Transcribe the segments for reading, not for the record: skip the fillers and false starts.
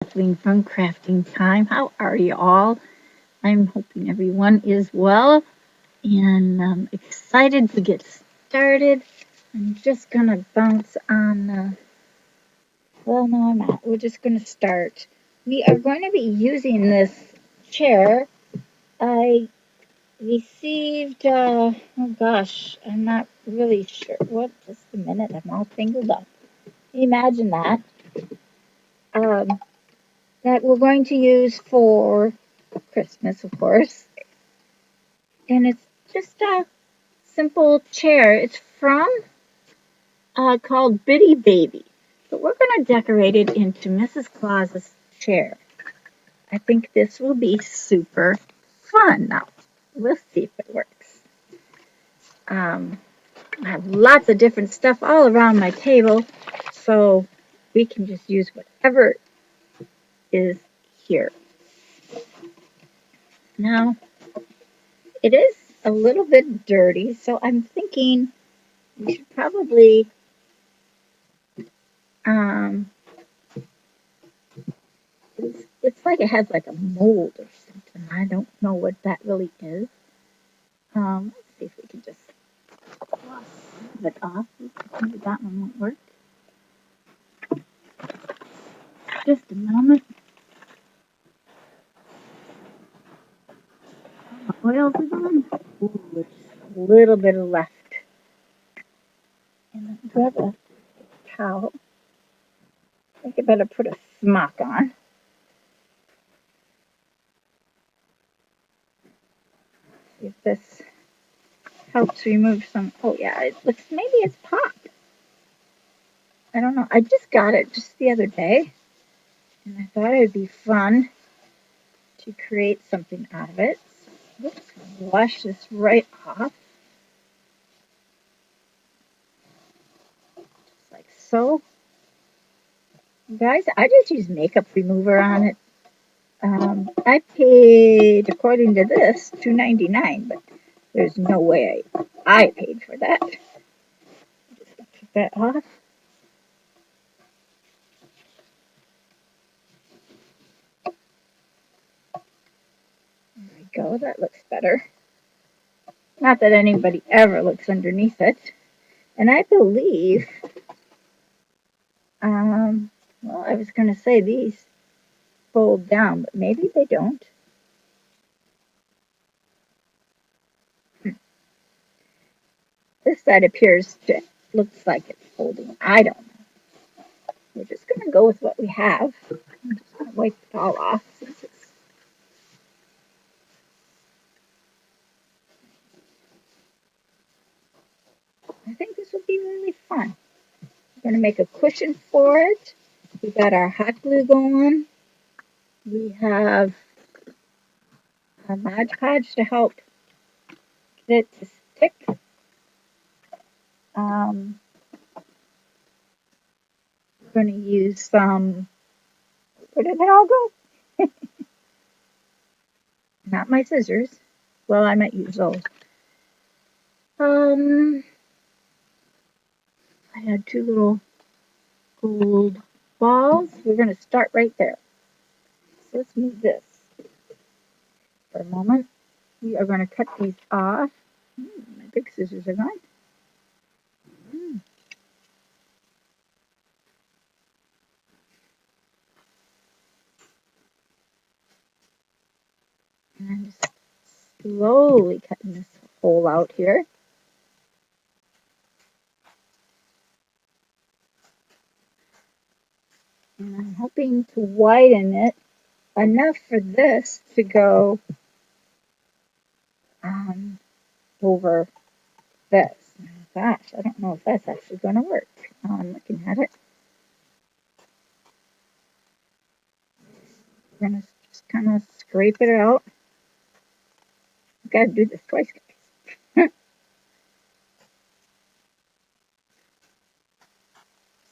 Kathleen from Crafting Time. How are you all? I'm hoping everyone is well and excited to get started. I'm just going to bounce on, well, no, I'm not. We're just going to start. We are going to be using this chair. I received, oh gosh, I'm not really sure. What? Just a minute. I'm all tangled up. Imagine that. Um, that we're going to use for Christmas, of course. And it's just a simple chair. It's from called Bitty Baby. But we're going to decorate it into Mrs. Claus's chair. I think this will be super fun. Now, we'll see if it works. I have lots of different stuff all around my table, so we can just use whatever is here. Now, it is a little bit dirty, so I'm thinking we should probably um, it's like it has like a mold or something. I don't know what that really is. Let's see if we can just wash it off. Maybe that one won't work. Just a moment. The oils is on. Ooh, there's a little bit of left. And then grab a towel. I think I better put a smock on. See if this helps remove some. Oh yeah, it looks, maybe it's popped. I don't know. I just got it just the other day, and I thought it would be fun to create something out of it. So let's wash this right off, just like so. Guys, I just use makeup remover on it. I paid, according to this, $2.99, but there's no way I paid for that. Just take that off. There we go. That looks better. Not that anybody ever looks underneath it. And I believe, well, I was going to say these fold down, but maybe they don't. This side appears to, looks like it's folding. I don't know. We're just going to go with what we have. I'm just going to wipe it all off since it's, I think this will be really fun. We're going to make a cushion for it. We got our hot glue going. We have a Mod Podge to help get it to stick. We're going to use some, where did it all go? Not my scissors. Well, I might use those. I had two little gold balls. We're going to start right there. So let's move this for a moment. We are going to cut these off. My big scissors are gone. And I'm just slowly cutting this hole out here. And I'm hoping to widen it enough for this to go over this. Gosh, I don't know if that's actually going to work. Now I'm looking at it. We're going to just kind of scrape it out. I've got to do this twice, guys.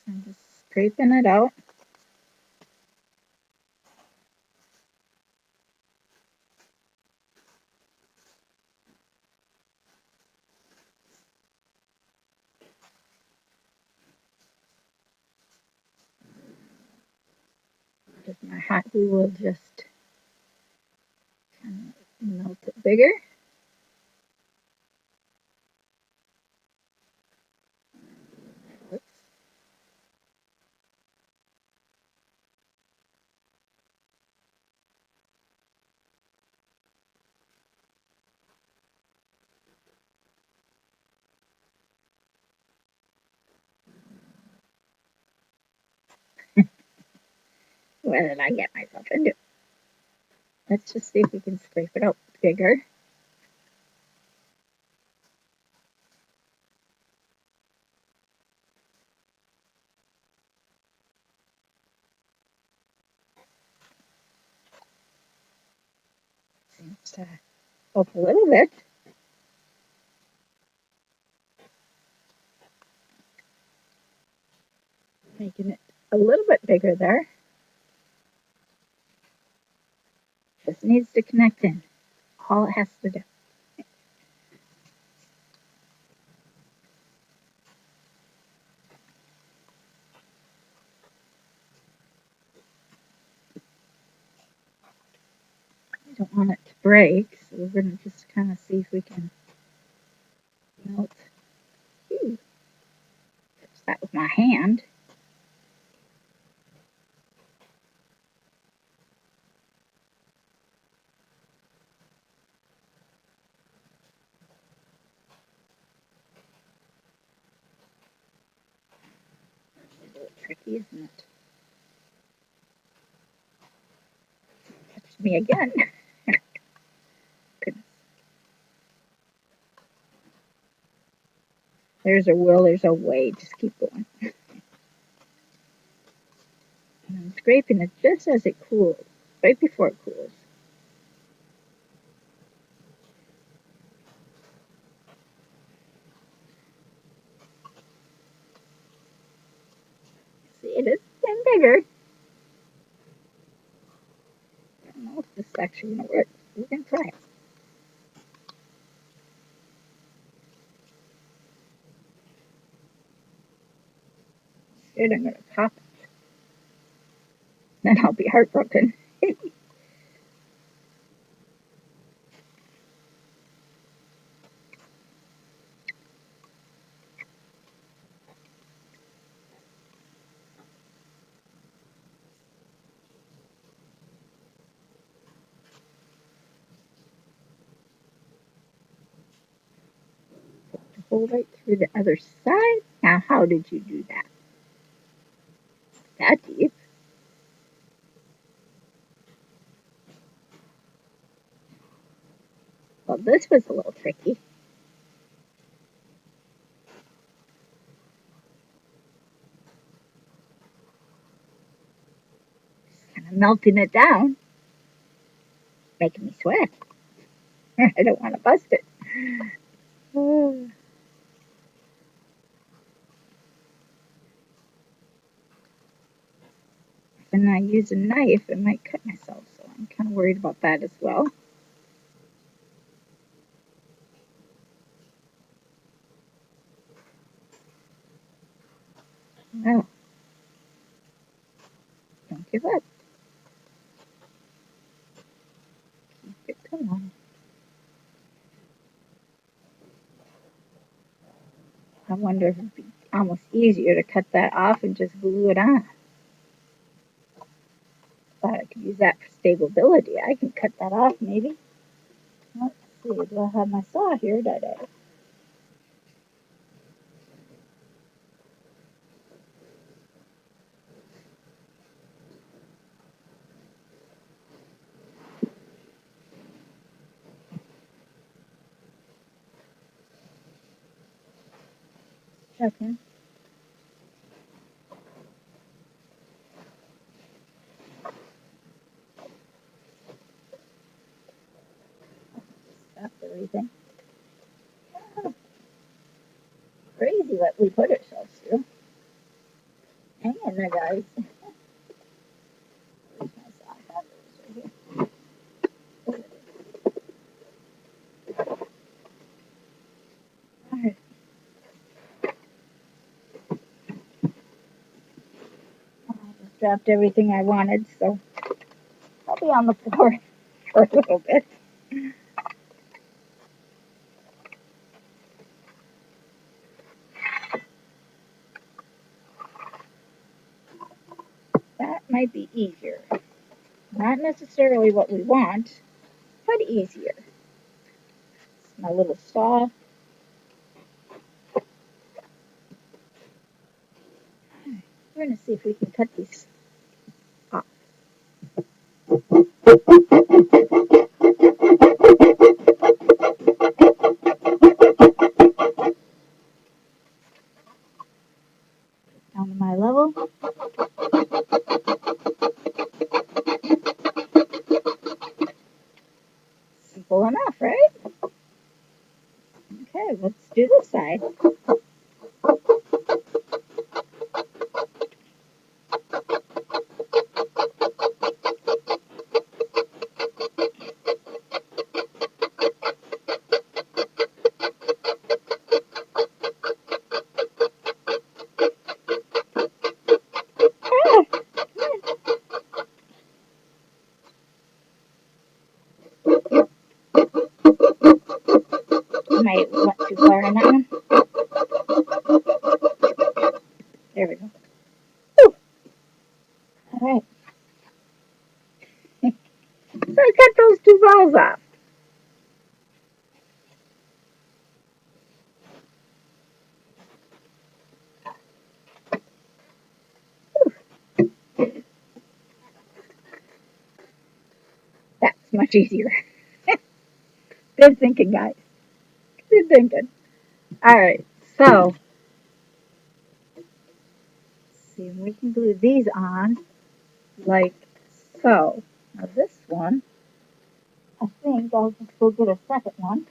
So I'm just scraping it out. Just my hot, we will just kind of melt it bigger. Oops. What did I get myself into? Let's just see if we can scrape it out bigger. Seems to help a little bit. Making it a little bit bigger there. Just needs to connect in. All it has to do. I don't want it to break, so we're going to just kind of see if we can melt. Ooh, touch that with my hand. It's a little tricky, isn't it? Touched me again. Goodness. There's a will, there's a way. Just keep going. And I'm scraping it just as it cools, right before it cools. See, it is getting bigger. I don't know if this is actually going to work. We're going to try it. Scared I'm going to pop it. Then I'll be heartbroken. Pull right through the other side. Now, how did you do that? That deep. Well, this was a little tricky. Just kind of melting it down, making me sweat. I don't want to bust it. Oh. When I use a knife, it might cut myself, so I'm kind of worried about that as well. Well, don't give up. Keep it going. I wonder if it'd be almost easier to cut that off and just glue it on. Thought I could use that for stability. I can cut that off maybe. Let's see, do I have my saw here today? Okay. Stop everything. Oh, crazy what we put ourselves through. Hang in there, guys. Where's my saw? I thought it was right here. All right. I just dropped everything I wanted, so I'll be on the floor for a little bit. That might be easier. Not necessarily what we want, but easier. It's my little saw. We're going to see if we can cut these off. Down to my level. Simple enough, right? Okay, let's do this side. Might went too far on that one. There we go. Whew. All right. So I cut those two balls off. That's much easier. Good thinking, guys. Good thinking. All right, so let's see, we can glue these on like so. Now this one, I think I'll just go get a second one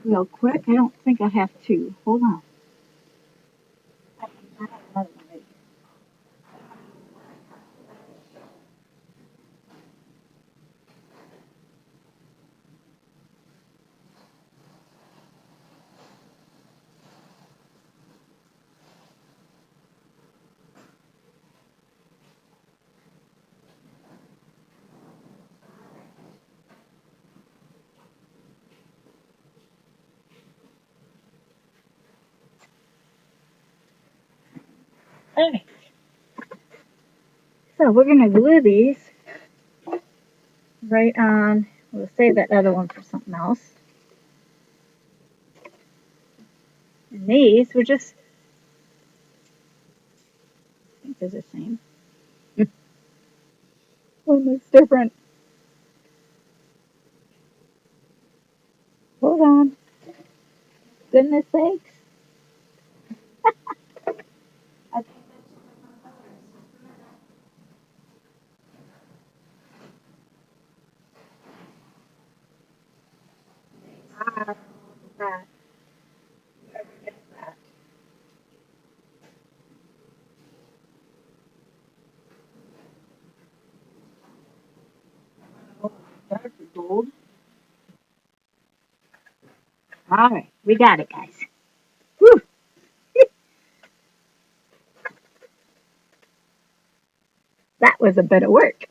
real quick. I don't think I have two. Hold on. I have another one right here. All right. So we're gonna glue these right on. We'll save that other one for something else. And these, we're just, I think they're the same. One looks different. Hold on. Goodness sakes. I that. That. Oh, dark gold. All right, we got it, guys. Whew. That was a bit of work.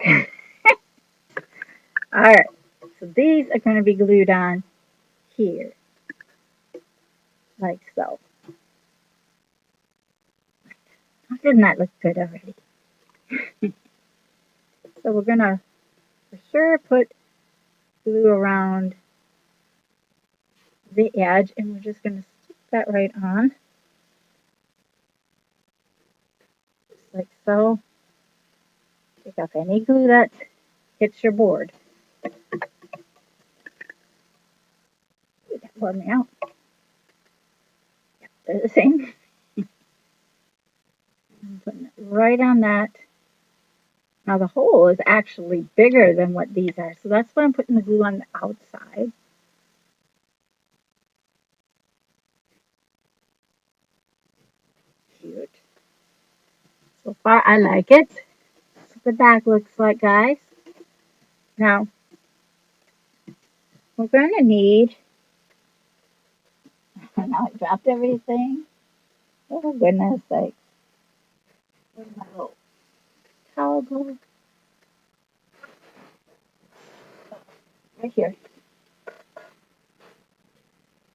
All right, so these are going to be glued on here, like so. Doesn't that look good already? So we're going to for sure put glue around the edge, and we're just going to stick that right on, just like so. Take off any glue that hits your board. Ooh, that wore me out. Yep, they're the same. I'm putting it right on that. Now the hole is actually bigger than what these are, so that's why I'm putting the glue on the outside. Cute. So far, I like it. That's what the back looks like, guys. Now, we're going to need, now I dropped everything. Oh, goodness sake. Where's my little towel go? right here.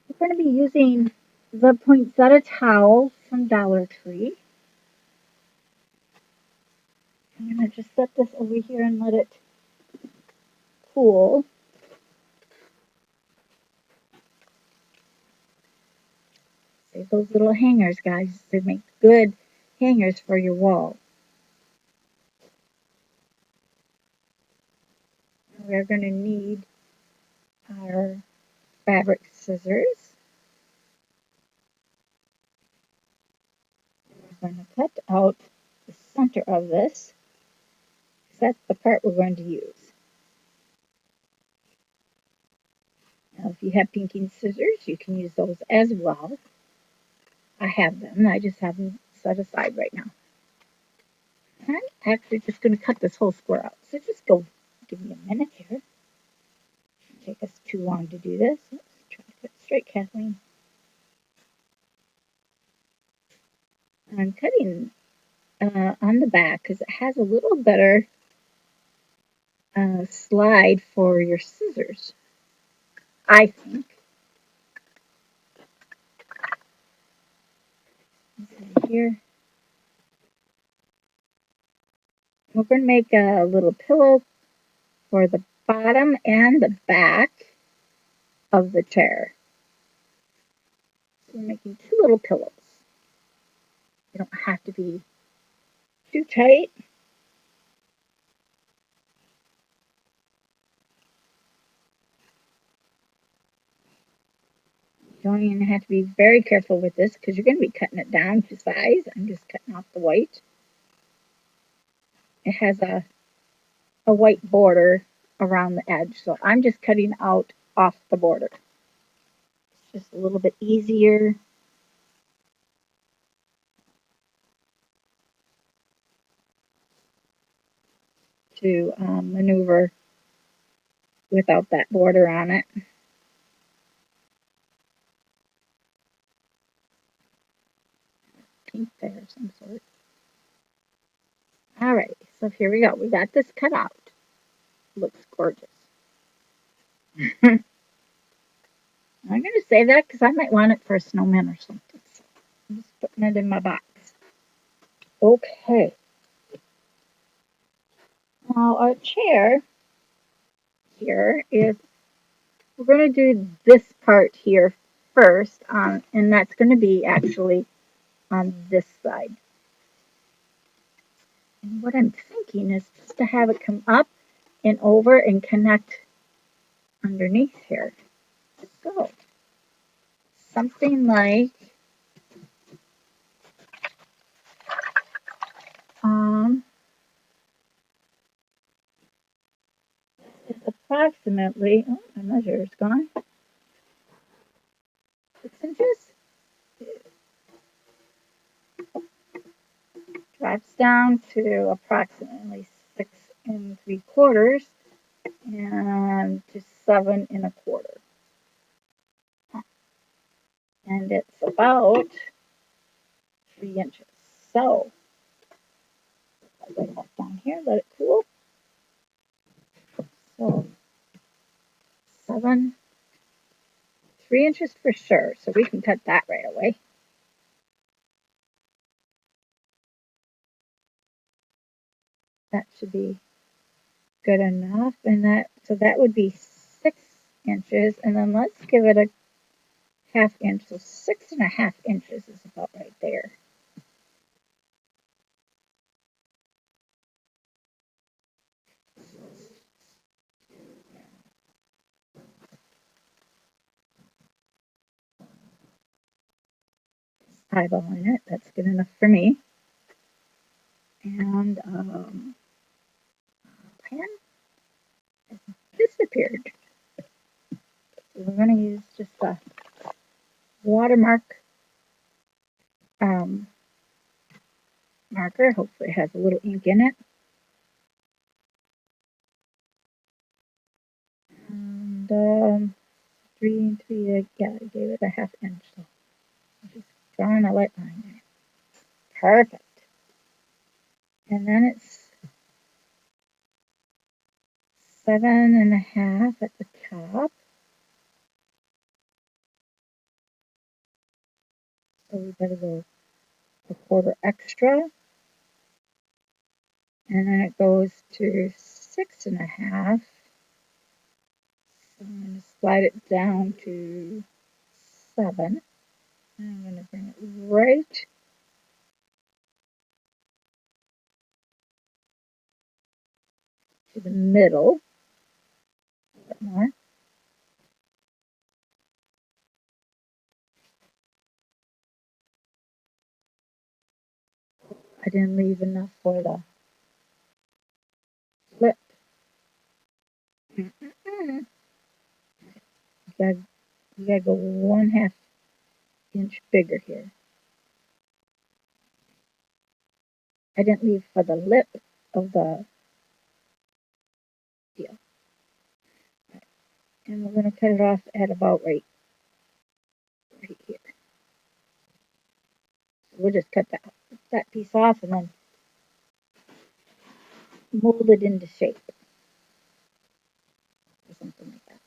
We're going to be using the poinsettia towel from Dollar Tree. I'm going to just set this over here and let it cool. Save those little hangers, guys. They make good hangers for your wall. We're going to need our fabric scissors. We're going to cut out the center of this, because that's the part we're going to use. Now, if you have pinking scissors, you can use those as well. I have them. I just have them set aside right now. I'm actually just going to cut this whole square out. So just give me a minute here. It shouldn't take us too long to do this. Let's try to cut straight, Kathleen. I'm cutting on the back because it has a little better slide for your scissors, I think. Here. We're going to make a little pillow for the bottom and the back of the chair. So we're making two little pillows. They don't have to be too tight. You don't even have to be very careful with this because you're going to be cutting it down to size. I'm just cutting off the white. It has a white border around the edge, so I'm just cutting out off the border. It's just a little bit easier to maneuver without that border on it. Pink there of some sort. All right, so here we go. We got this cut out. Looks gorgeous. I'm going to save that because I might want it for a snowman or something. So I'm just putting it in my box. Okay. Now our chair here is, we're going to do this part here first, and that's going to be actually on this side. And what I'm thinking is just to have it come up and over and connect underneath here. So something like it's approximately, oh, my measure is gone, 6 inches. Drops down to approximately 6 3/4 and to 7 1/4. And it's about 3 inches. So I'll lay that down here, let it cool. So 3 inches for sure. So we can cut that right away. That should be good enough. And that would be 6 inches. And then let's give it a ½ inch. So 6 1/2 inches is about right there. Eyeballing it. That's good enough for me. And pen has disappeared. So we're going to use just a watermark marker. Hopefully it has a little ink in it. And 3 and 3, yeah, I gave it a ½ inch. So I'm just drawing a light line there. Perfect. And then it's 7.5 at the top. So we better go a quarter extra. And then it goes to 6.5. So I'm going to slide it down to 7. And I'm going to bring it right to the middle. A bit more. I didn't leave enough for the flip. You gotta go 1/2 inch bigger here. I didn't leave for the lip of the deal. And we're gonna cut it off at about right here. So we'll just cut that piece off and then mold it into shape or something like that.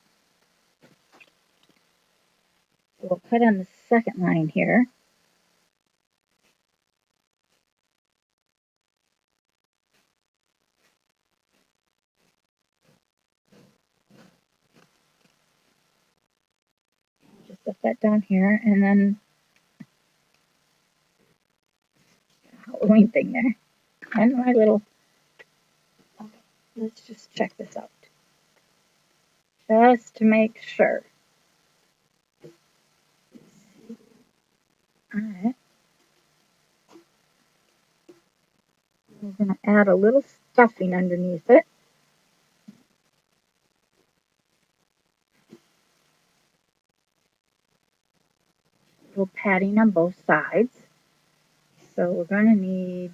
So we'll cut on the second line here. Just set that down here, and then Halloween thing there. And my little, okay, let's just check this out. Just to make sure. Alright. We're going to add a little stuffing underneath it. A little padding on both sides. So we're going to need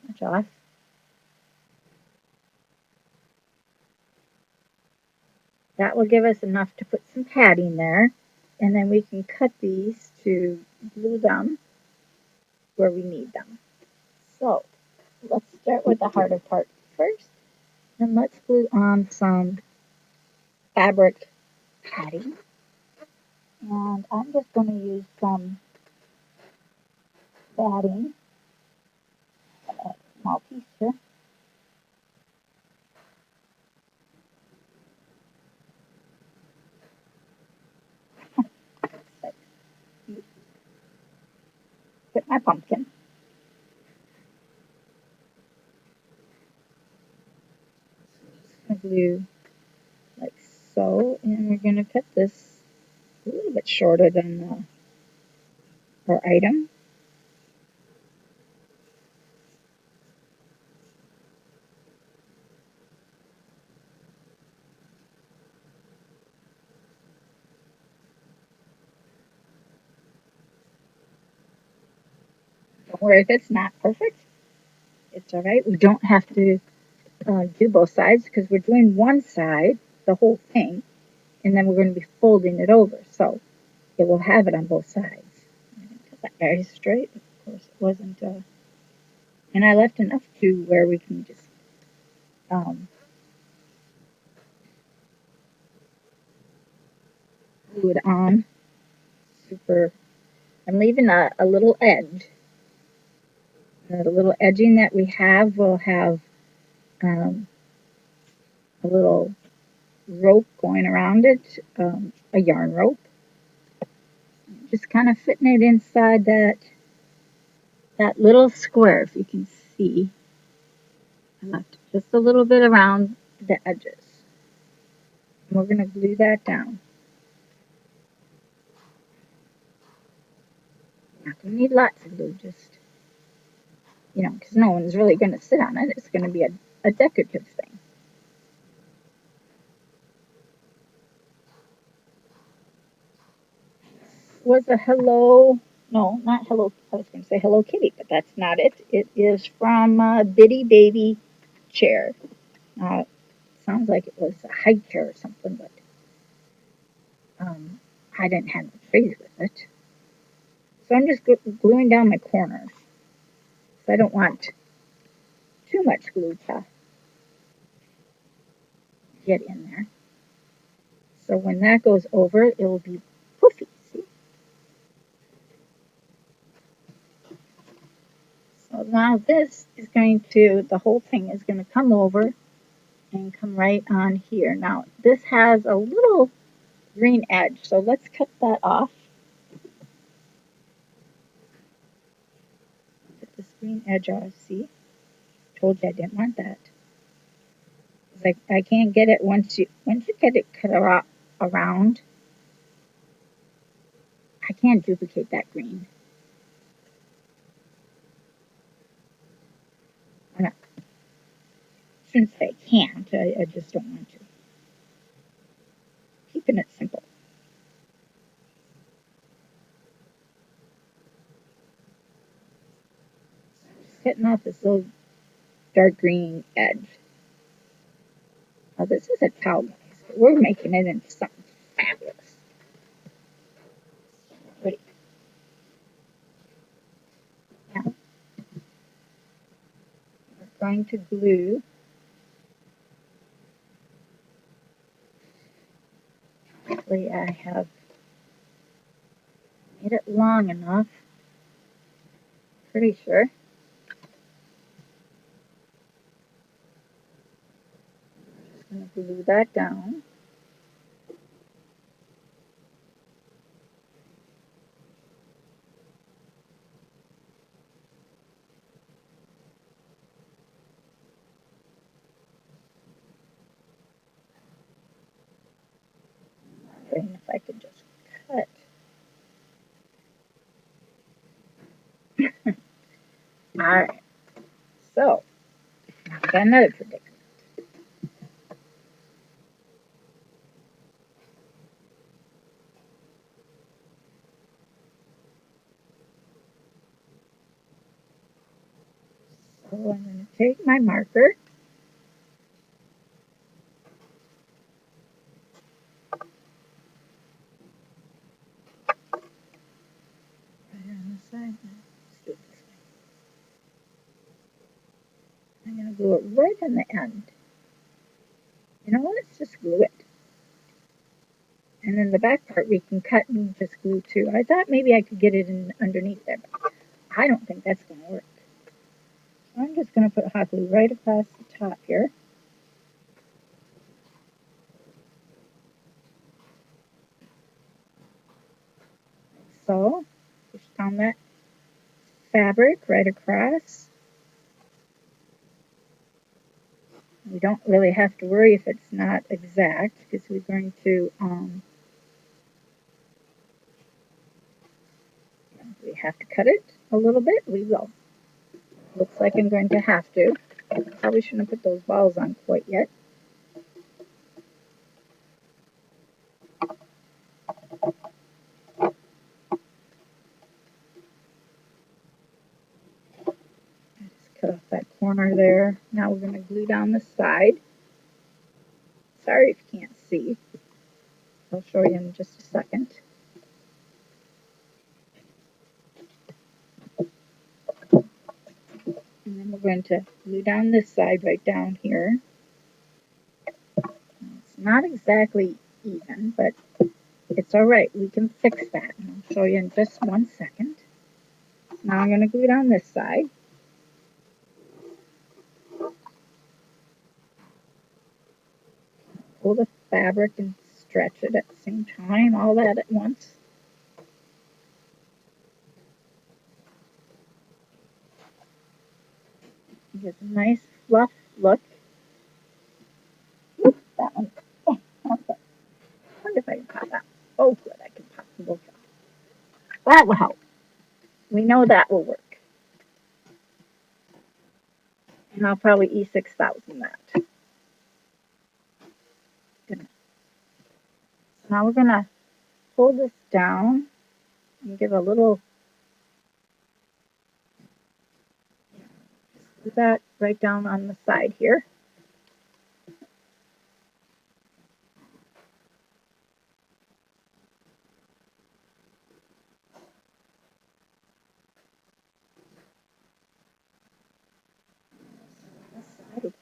much off. That will give us enough to put some padding there, and then we can cut these to glue them where we need them. So let's start with the harder part first, and let's glue on some fabric padding. And I'm just going to use some padding, a small piece here. Put my pumpkin. Glue like so, and we're going to cut this a little bit shorter than our item. Don't worry if it's not perfect. It's all right. We don't have to do both sides because we're doing one side, the whole thing, and then we're going to be folding it over. So it will have it on both sides. I didn't cut that very straight. Of course, it wasn't. And I left enough to where we can just glue it on. Super. I'm leaving a little edge. The little edging that we have will have a little rope going around it, a yarn rope. Just kind of fitting it inside that little square, if you can see. I left just a little bit around the edges. And we're going to glue that down. Not going to need lots of glue, just, because no one's really going to sit on it. It's going to be a decorative thing. Was a hello, no, not hello, I was going to say Hello Kitty, but that's not it. It is from Bitty Baby Chair. Sounds like it was a high chair or something, but I didn't have much crazy with it. So I'm just gluing down my corners. So I don't want too much glue to get in there. So when that goes over, it will be poofy. See? So now this is going to, the whole thing is going to come over and come right on here. Now this has a little green edge, so let's cut that off. Get this green edge off, see? Told you I didn't want that. Like I can't get it once you get it cut around. I can't duplicate that green. I shouldn't say I can't. I just don't want to. Keeping it simple. Just cutting off this little dark green edge. Now this is a towel, guys, but we're making it into something fabulous. Ready? Now we're going to glue. Hopefully I have made it long enough. Pretty sure. Just going to glue that down. And if I could just cut. Alright, so now we got another predicament. So I'm going to take my marker. Right on the side. Let's do it this way. I'm going to glue it right on the end. You know what? Let's just glue it. And then the back part we can cut and just glue too. I thought maybe I could get it in underneath there, but I don't think that's going to work. So I'm just going to put hot glue right across the top here. So, push down that fabric right across. We don't really have to worry if it's not exact because we're going to, we have to cut it a little bit, we will. Looks like I'm going to have to. Probably shouldn't have put those balls on quite yet. Just cut off that corner there. Now we're going to glue down the side. Sorry if you can't see. I'll show you in just a second. And then we're going to glue down this side right down here. It's not exactly even, but it's all right. We can fix that. And I'll show you in just 1 second. Now I'm going to glue down this side. Pull the fabric and stretch it at the same time, all that at once. Get a nice fluff look. Oops, that one. Oh, okay. I wonder if I can pop that. Oh, good, I can pop them both off. That will help. We know that will work. And I'll probably E6000 that. Good. Now we're going to pull this down and give a little, do that right down on the side here.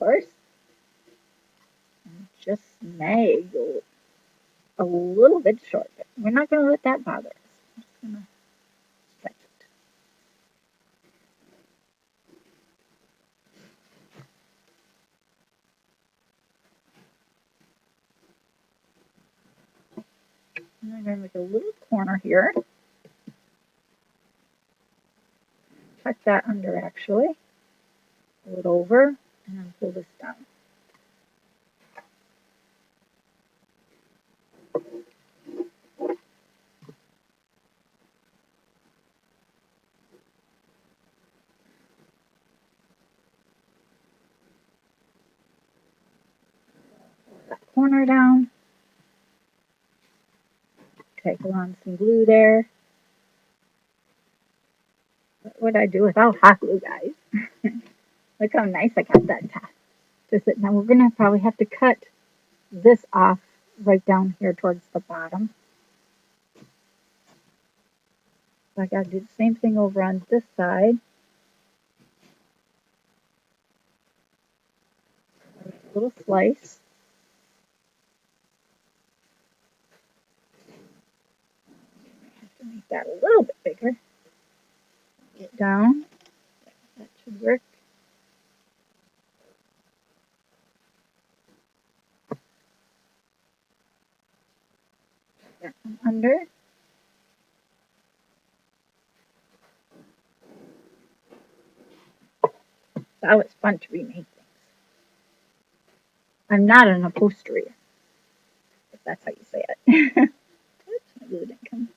course. And just snag a little bit short. We're not going to let that bother us. I'm just going to stretch it. And I'm going to make a little corner here. Tuck that under actually. Pull it over and then pull this down. That corner down. Okay, go on some glue there. What would I do without hot glue, guys? Look how nice I got that top. Just now we're gonna probably have to cut this off right down here towards the bottom. So I gotta do the same thing over on this side. A little slice. Have to make that a little bit bigger. Get down. That should work. That one under. That was fun to remake things. I'm not an upholsterer, if that's how you say it. Oops, my glue didn't come.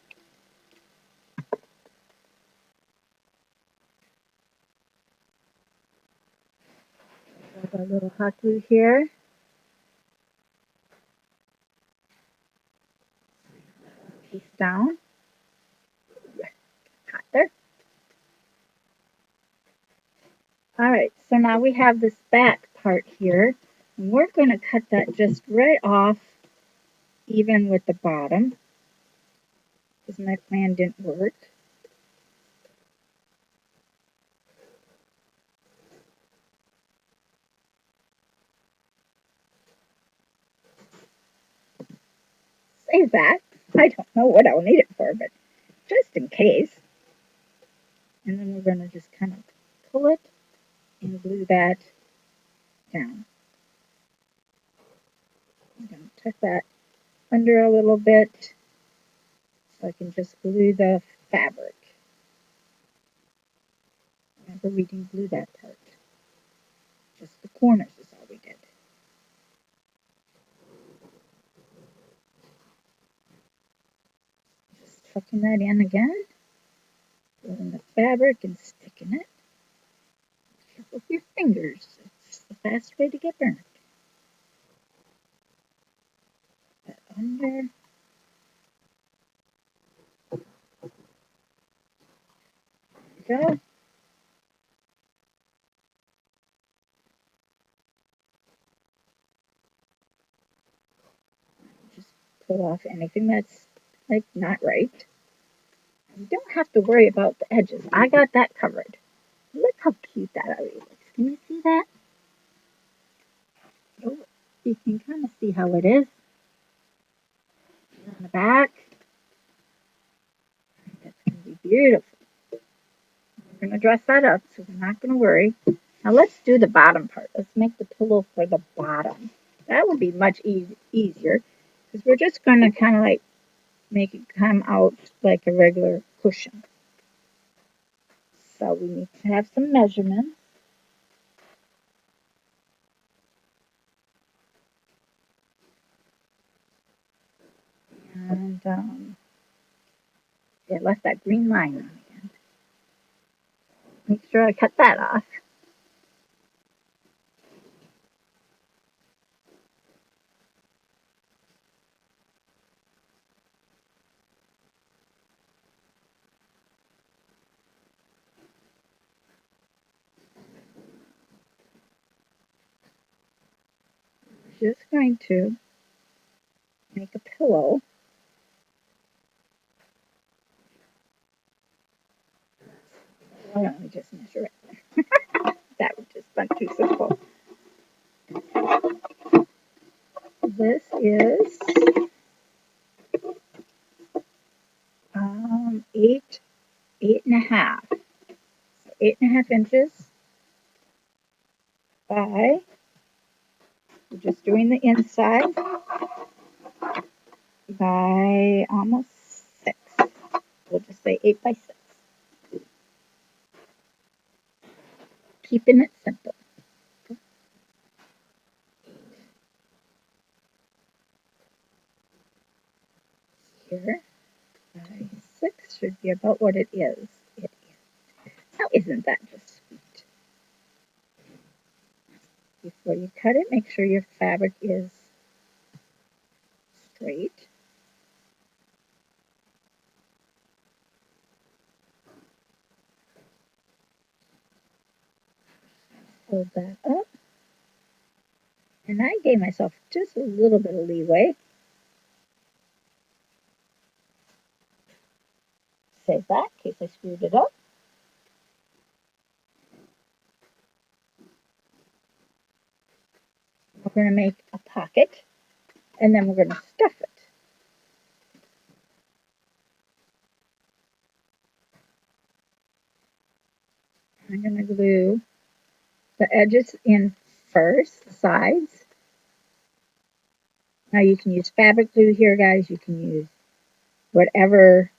Got a little hot glue here. Piece down. Hot there. Alright, so now we have this back part here. And we're going to cut that just right off, even with the bottom, because my plan didn't work. Save that. I don't know what I'll need it for, but just in case. And then we're going to just kind of pull it and glue that down. I'm going to tuck that under a little bit so I can just glue the fabric. Remember, we didn't glue that part. Just the corners is all we did. Just tucking that in again. Pulling the fabric and sticking it. Careful with your fingers. It's the fast way to get burned. That under. There we go. Just pull off anything that's like not right. You don't have to worry about the edges. I got that covered. Look how cute that already looks. Can you see that? Oh, you can kind of see how it is. On the back. That's going to be beautiful. We're going to dress that up, so we're not going to worry. Now let's do the bottom part. Let's make the pillow for the bottom. That would be much easier because we're just going to kind of like make it come out like a regular cushion. So we need to have some measurements. And it left that green line on again. Make sure I cut that off. Just going to make a pillow. Why don't we just measure it? That would just been too simple. is 8.5. So 8.5 inches by, we're just doing the inside, by almost 6. We'll just say 8 by 6. Keeping it simple. Here, by 6 should be about what it is. It is. Now, isn't that just sweet? Before you cut it, make sure your fabric is straight. Hold that up. And I gave myself just a little bit of leeway. Save that in case I screwed it up. We're going to make a pocket, and then we're going to stuff it. I'm going to glue the edges in first, the sides. Now you can use fabric glue here, guys. You can use whatever.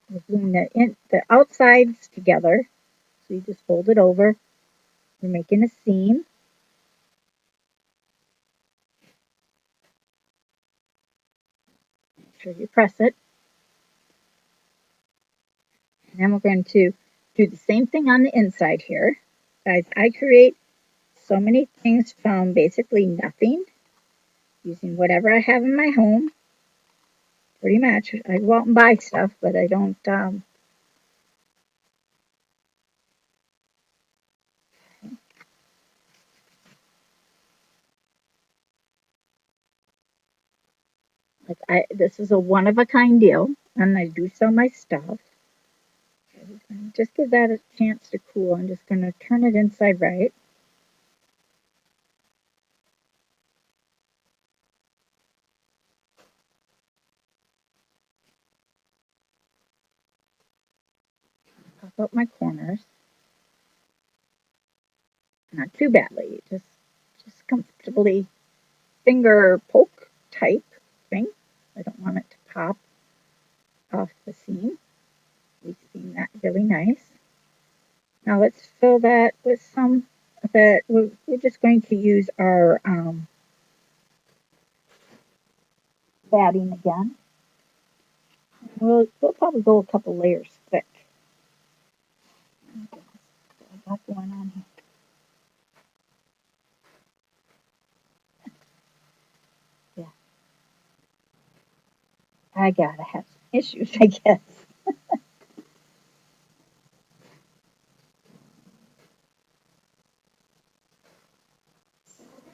We're gluing the outsides together. So you just fold it over. We're making a seam. Make sure you press it. And then we're going to do the same thing on the inside here. Guys, I create so many things from basically nothing, using whatever I have in my home. Pretty much. I go out and buy stuff, but I don't this is a one-of-a-kind deal, and I do sell my stuff. Just give that a chance to cool. I'm just going to turn it inside right. Pop up my corners. Not too badly, just comfortably finger poke type thing. I don't want it to pop off the seam. We've seen that really nice. Now let's fill that with some of that. We're just going to use our batting again. We'll probably go a couple layers thick. I got going on here. Yeah. I gotta have some issues, I guess.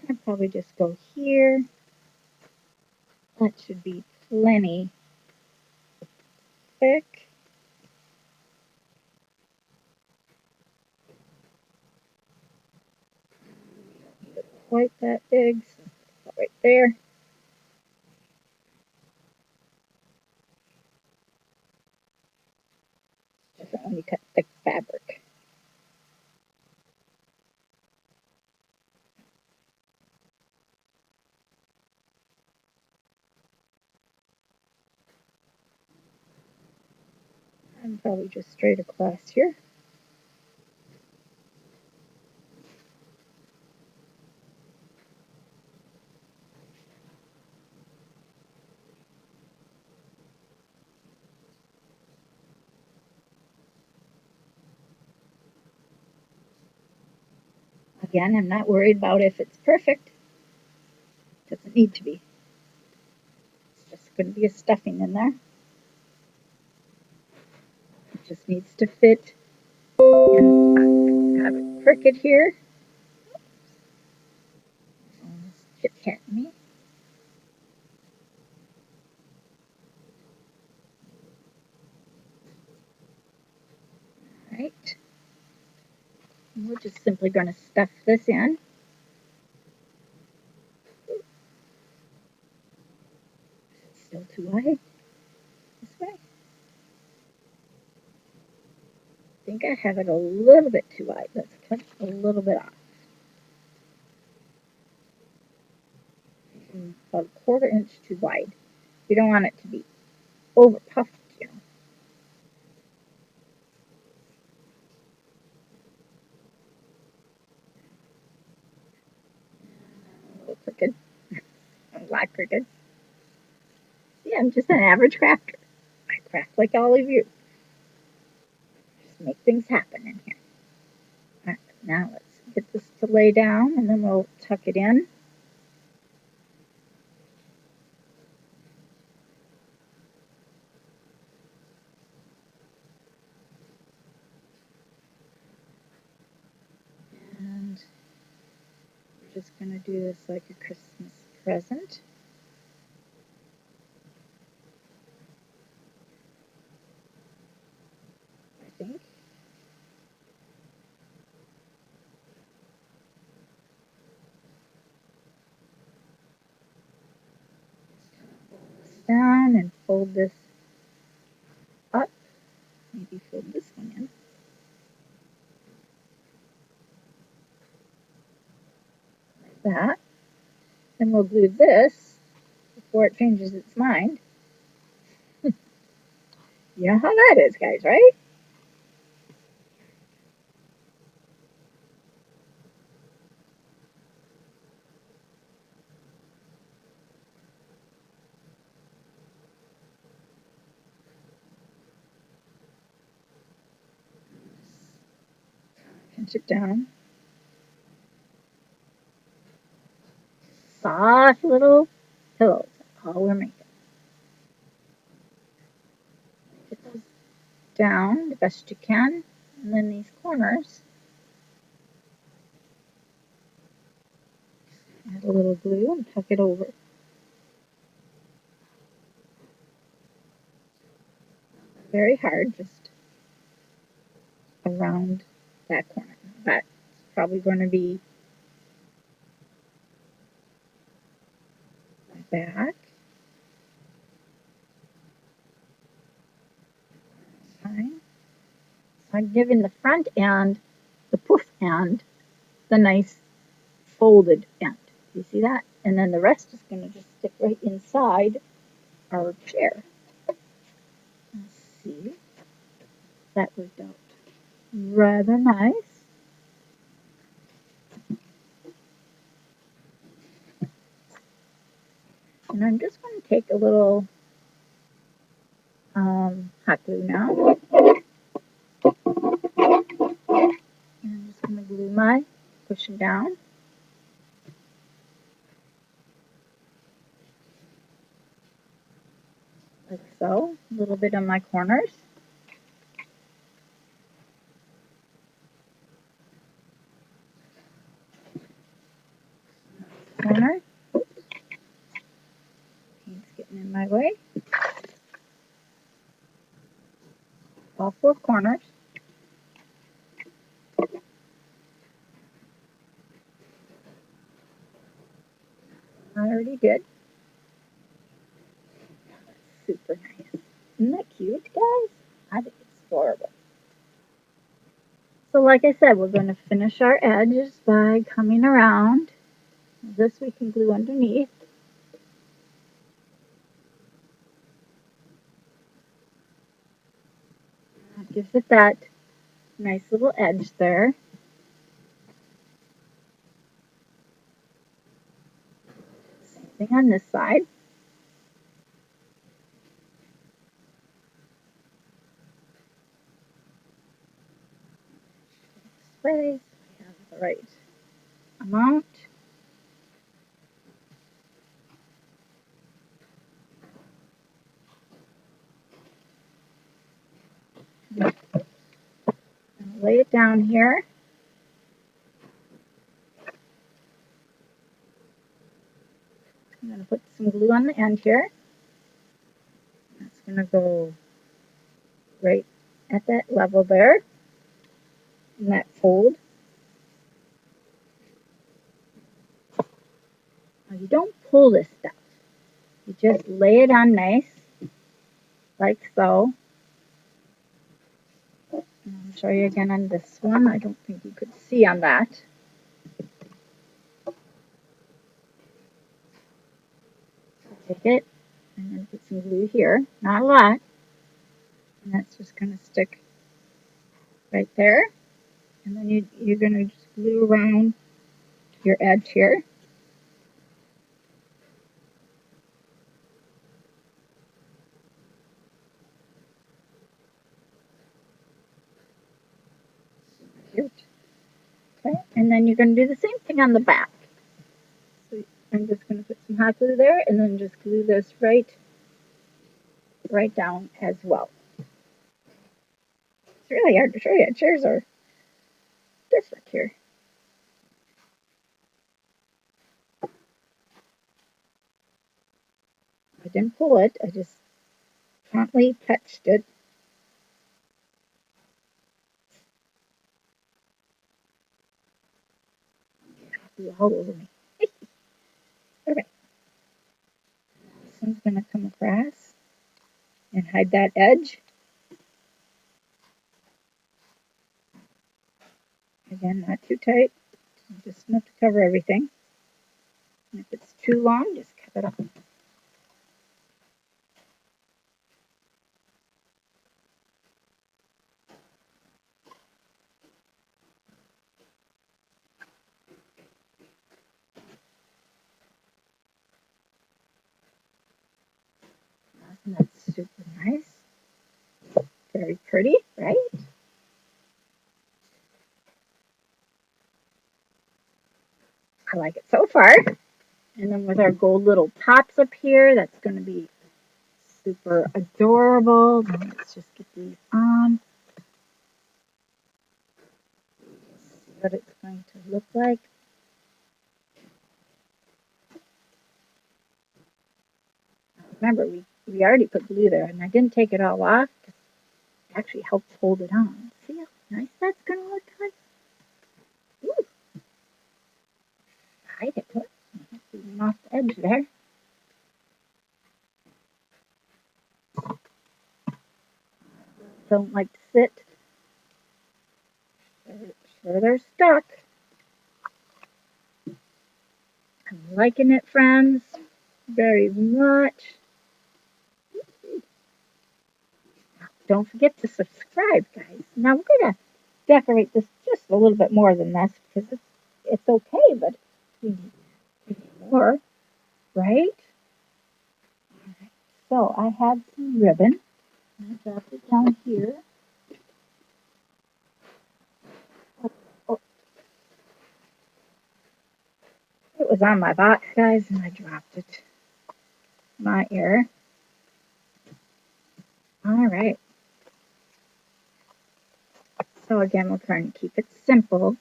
I'll probably just go here. That should be plenty thick. Quite that big, so right there. Different when you cut thick fabric. I'm probably just straight across here. Again, I'm not worried about if it's perfect. It doesn't need to be. It's just going to be a stuffing in there. It just needs to fit and have it crooked here. Chit-chat me. Right. And we're just simply going to stuff this in. Still too wide. This way. I think I have it a little bit too wide. Let's cut a little bit off. About a 1/4 inch too wide. We don't want it to be over puffed, you know. A little crooked. A lot crooked. See, I'm just an average crafter. I craft like all of you. Just make things happen in here. All right, now let's get this to lay down and then we'll tuck it in. And we're just going to do this like a Christmas present. I think. Down and fold this up. Maybe fold this one in. Like that. Then we'll glue this before it changes its mind. You know how that is, guys, right? Pinch it down. Soft little pillows. That's all we're making. Get those down the best you can. And then these corners, add a little glue and tuck it over. Very hard, just around that corner. That's probably going to be my back. Fine. So I'm giving the front end, the poof end, the nice folded end. You see that? And then the rest is going to just stick right inside our chair. Let's see. That worked out rather nice. And I'm just going to take a little hot glue now. And I'm just going to glue my cushion down. Like so. A little bit on my corners. Corner. Paint's getting in my way. All 4 corners. I already did. Super nice. Isn't that cute, guys? I think it's adorable. So like I said, we're going to finish our edges by coming around. This we can glue underneath. That gives it that nice little edge there. Same thing on this side. This way, we have the right amount. Lay it down here. I'm going to put some glue on the end here. That's going to go right at that level there, in that fold. Now you don't pull this stuff. You just lay it on nice, like so. I'll show you again on this one. I don't think you could see on that. Take it and then put some glue here. Not a lot. And that's just going to stick right there. And then you're going to just glue around your edge here. Cute. Okay, and then you're going to do the same thing on the back. So I'm just going to put some hot glue there and then just glue this right down as well. It's really hard to show you. Chairs are different here. I didn't pull it. I just gently touched it. All over me. Okay. This one's going to come across and hide that edge. Again, not too tight. Just enough to cover everything. And if it's too long, just cut it off. And that's super nice. Very pretty, right? I like it so far. And then with our gold little tops up here, that's going to be super adorable. Now let's just get these on. See what it's going to look like. Remember, we already put glue there, and I didn't take it all off. It actually helps hold it on. See how nice that's going to look like? Ooh. Hide it. Zoom off the edge there. Don't like to sit. Sure they're stuck. I'm liking it, friends, very much. Don't forget to subscribe, guys. Now we're going to decorate this just a little bit more than this because it's okay, but we need more, right? All right. So I have some ribbon. I dropped it down here. Oh, it was on my box, guys, and I dropped it. My error. All right. So again, we're trying to keep it simple.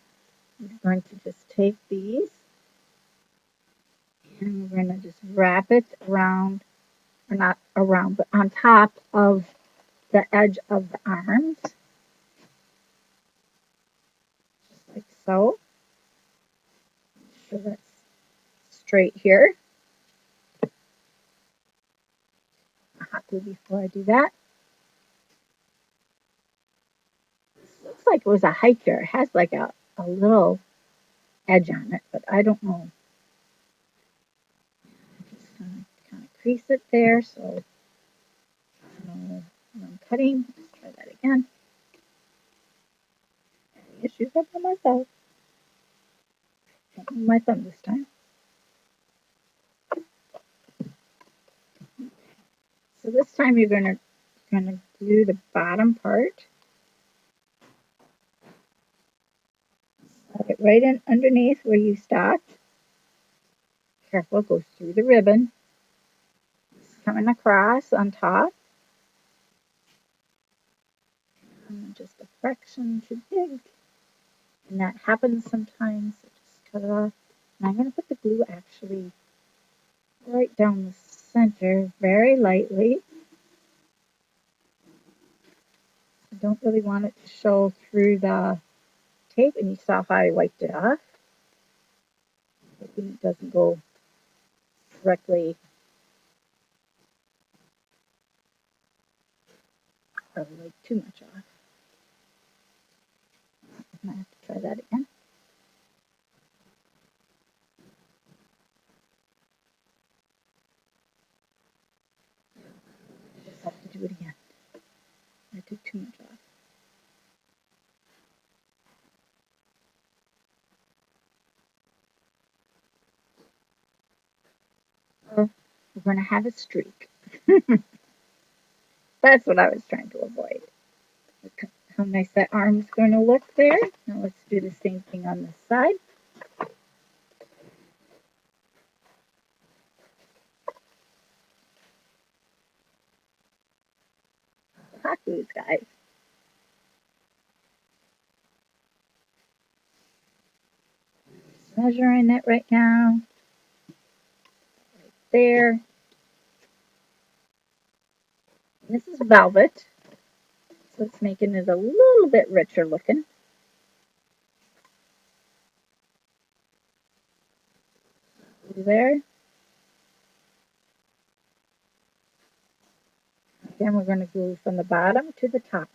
We're going to just take these and we're going to just wrap it around, or not around, but on top of the edge of the arms, just like so. So that's straight here. Hot glue before I do that. This looks like it was a hiker. It has like a little edge on it, but I don't know. I'm just going to kind of crease it there so when I'm cutting. Let's try that again. Any issues up for myself. Don't move my thumb this time. So this time you're going to glue the bottom part. Slide it right in underneath where you stopped. Careful, it goes through the ribbon. It's coming across on top. And just a fraction too big. And that happens sometimes. So just cut it off. And I'm going to put the glue actually right down the center very lightly. I don't really want it to show through the tape, and you saw how I wiped it off. Hoping it doesn't go directly Oh, like too much off. I might have to try that again. Just have to do it again. I took too much off. Oh, we're going to have a streak. That's what I was trying to avoid. Look how nice that arm's going to look there. Now let's do the same thing on this side. Hot glues, guys. Just measuring it right now. Right there. This is velvet, so it's making it a little bit richer looking. There. Then we're going to glue from the bottom to the top.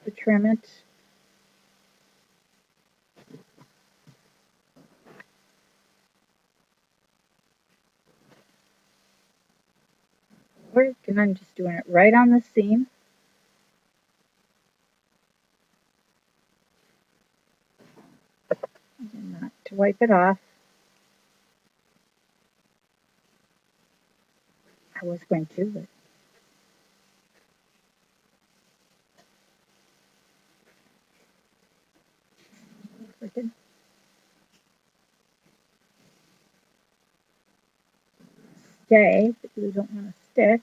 To trim it. And I'm just doing it right on the seam. And not to wipe it off. I was going to, but freaking stay, but you don't want to stick.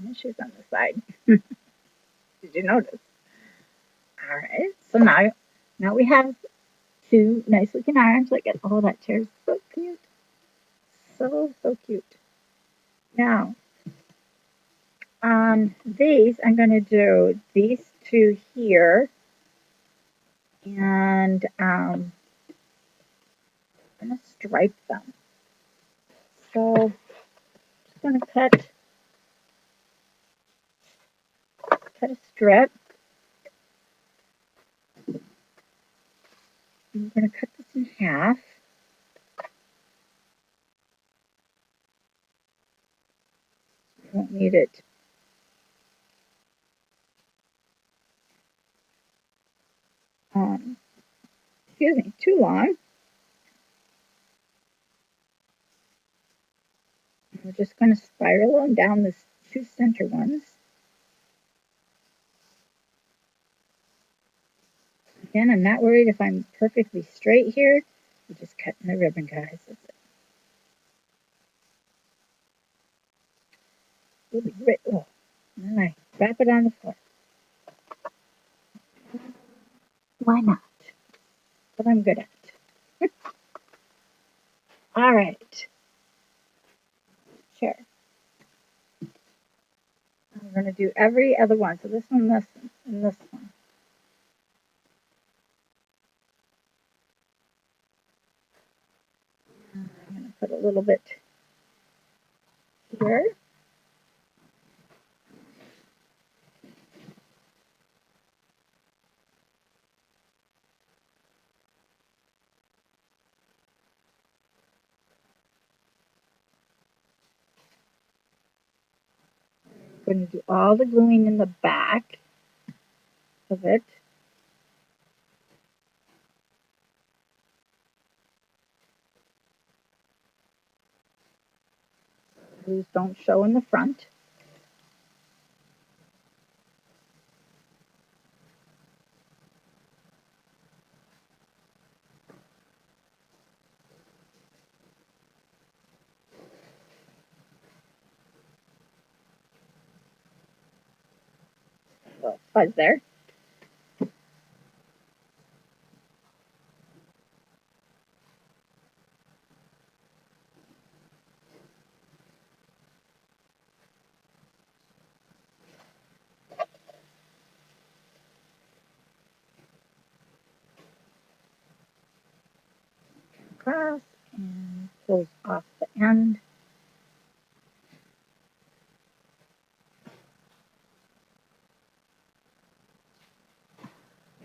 And she's on the side. Did you notice? All right. So now we have two nice looking arms. Look at that chair is so cute. So cute. Now on these, I'm going to do these two here, and I'm going to stripe them. So I'm just going to cut a strip. I'm going to cut this in half. I won't need it too long. We're just going to spiral them down the two center ones. Again, I'm not worried if I'm perfectly straight here. I'm just cutting the ribbon, guys. That's it. It'll be great. Oh, and then I wrap it on the floor. Why not? What I'm good at. All right. Chair. I'm going to do every other one. So this one, this one, and this one. I'm going to put a little bit here. I'm going to do all the gluing in the back of it. Glues don't show in the front. Little fuzz there. across and goes off the end.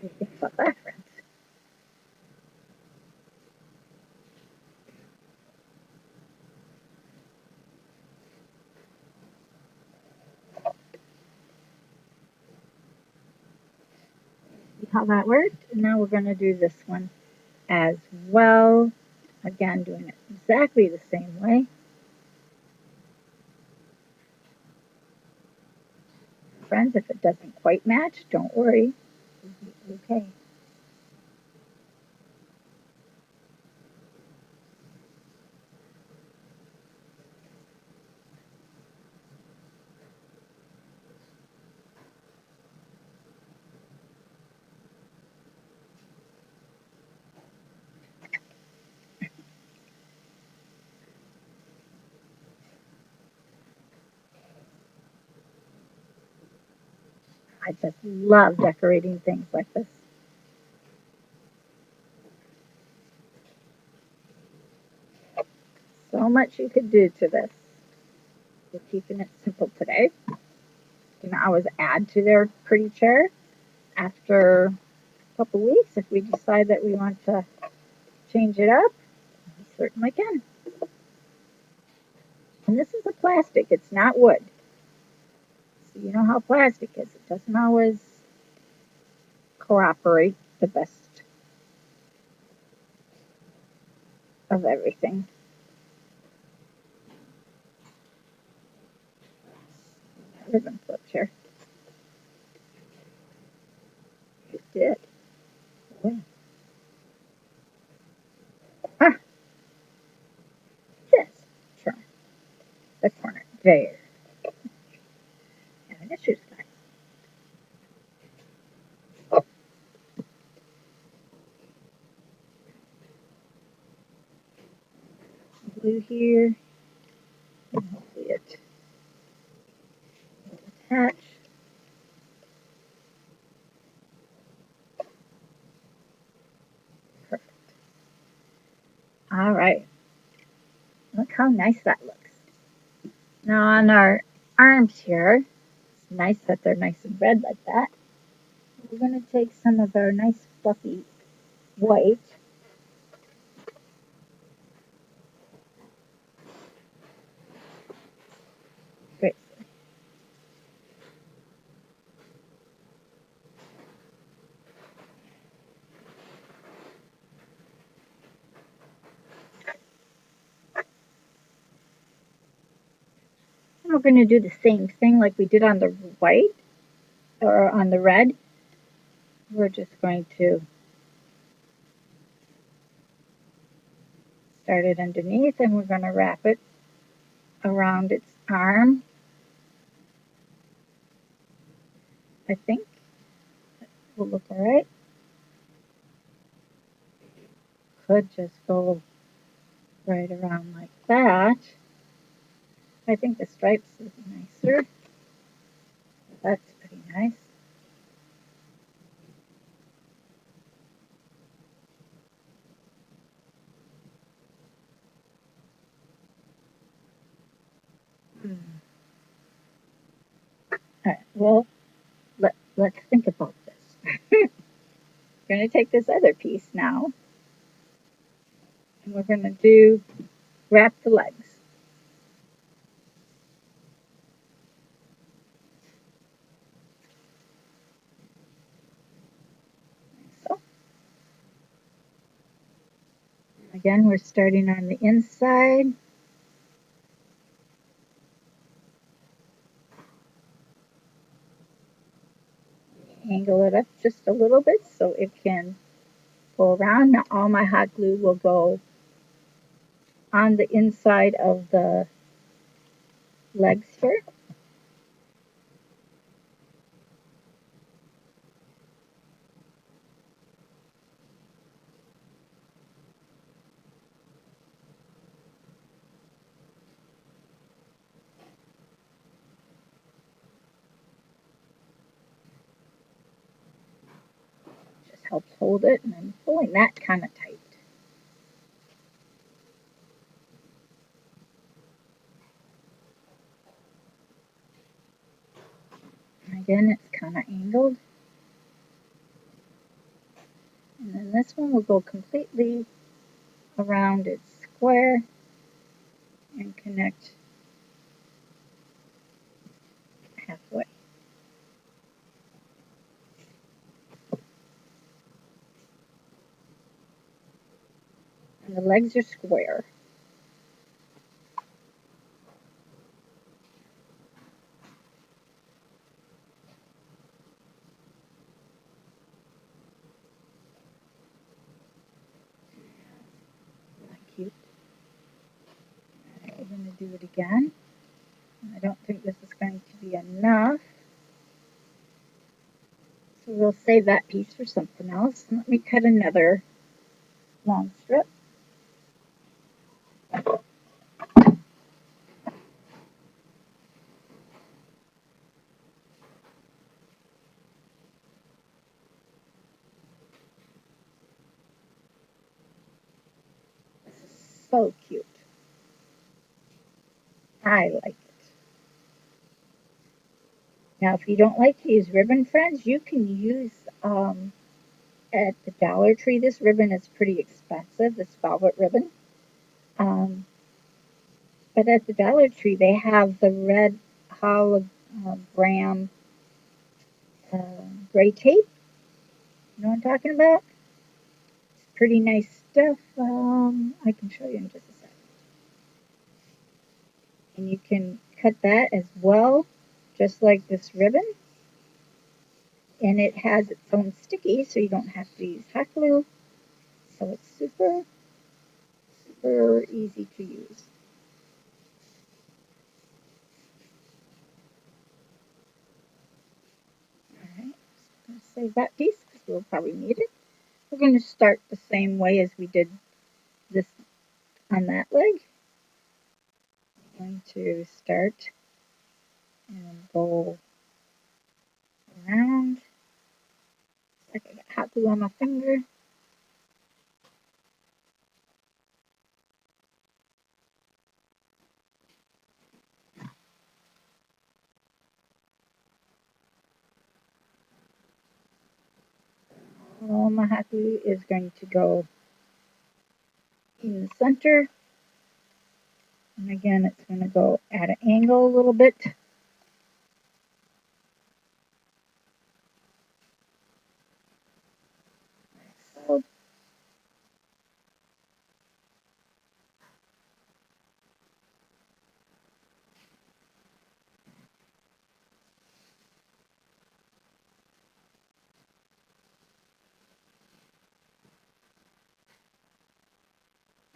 What do you think about that, friends? See how that worked? And now we're going to do this one as well. Again, doing it exactly the same way. Friends, if it doesn't quite match, don't worry. Okay. I just love decorating things like this. So much you could do to this. We're keeping it simple today. You can always add to their pretty chair after a couple weeks if we decide that we want to change it up. We certainly can. And this is a plastic, it's not wood. So you know how plastic is. It doesn't always cooperate the best of everything. Ribbon flip chair. It did. Yeah. Ah, this. Try the corner. There. And it shoots back. Glue here. And hopefully it will attach. Perfect. All right. Look how nice that looks. Now on our arms here, it's nice that they're nice and red like that. We're going to take some of our nice fluffy white. Great. And we're going to do the same thing like we did on the white or on the red. We're just going to start it underneath and we're going to wrap it around its arm. I think will look all right. Could just go right around like that. I think the stripes is nicer. That's pretty nice. All right, well, let's think about this. We're going to take this other piece now, and we're going to wrap the legs. So, again, we're starting on the inside. Angle it up just a little bit so it can go around. Now all my hot glue will go on the inside of the legs here. Just helps hold it, and I'm pulling that kind of tight. angled. And then this one will go completely around its square and connect halfway. And the legs are square. Cute. Right, we're going to do it again. I don't think this is going to be enough. So we'll save that piece for something else. Let me cut another long strip. This is so cute. I like it. Now, if you don't like to use ribbon, friends, you can use at the Dollar Tree. This ribbon is pretty expensive, this velvet ribbon. But at the Dollar Tree, they have the red hologram gray tape. You know what I'm talking about? It's pretty nice stuff. I can show you in just a second. And you can cut that as well, just like this ribbon. And it has its own sticky, so you don't have to use hot glue. So it's super, super easy to use. Alright, I'm going to save that piece because we'll probably need it. We're going to start the same way as we did this on that leg. I'm going to start and go around. Like I got hot glue on my finger. All my hot glue is going to go in the center. And again, it's going to go at an angle a little bit. So,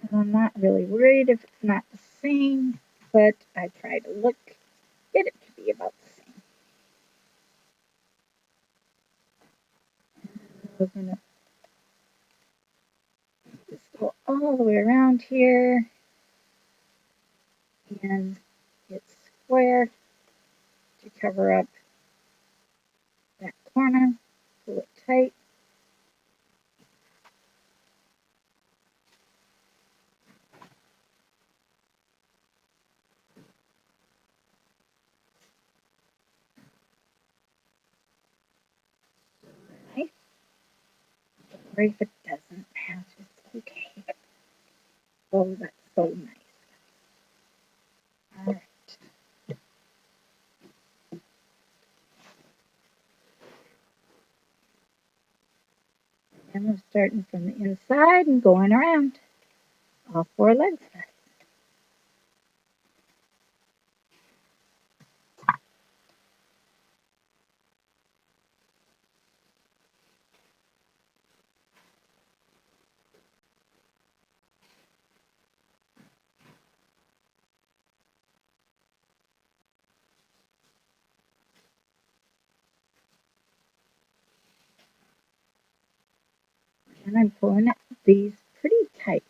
and I'm not really worried if it's not the same, but I try to get it to be about the same. We're going to just go all the way around here, and it's square to cover up that corner, pull it tight. Nice. Or if it doesn't have, it's okay. Oh, that's so nice. All right. And we're starting from the inside and going around all four legs. And I'm pulling these pretty tight.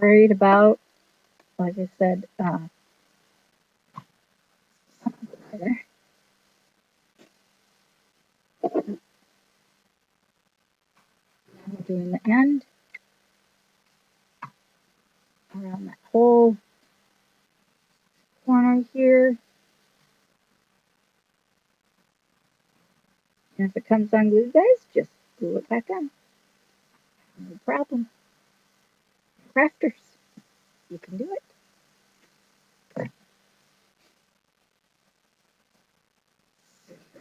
Worried about, like I said, doing the end. around that whole corner here. And if it comes unglued, guys, just glue it back on. No problem. Crafters, you can do it.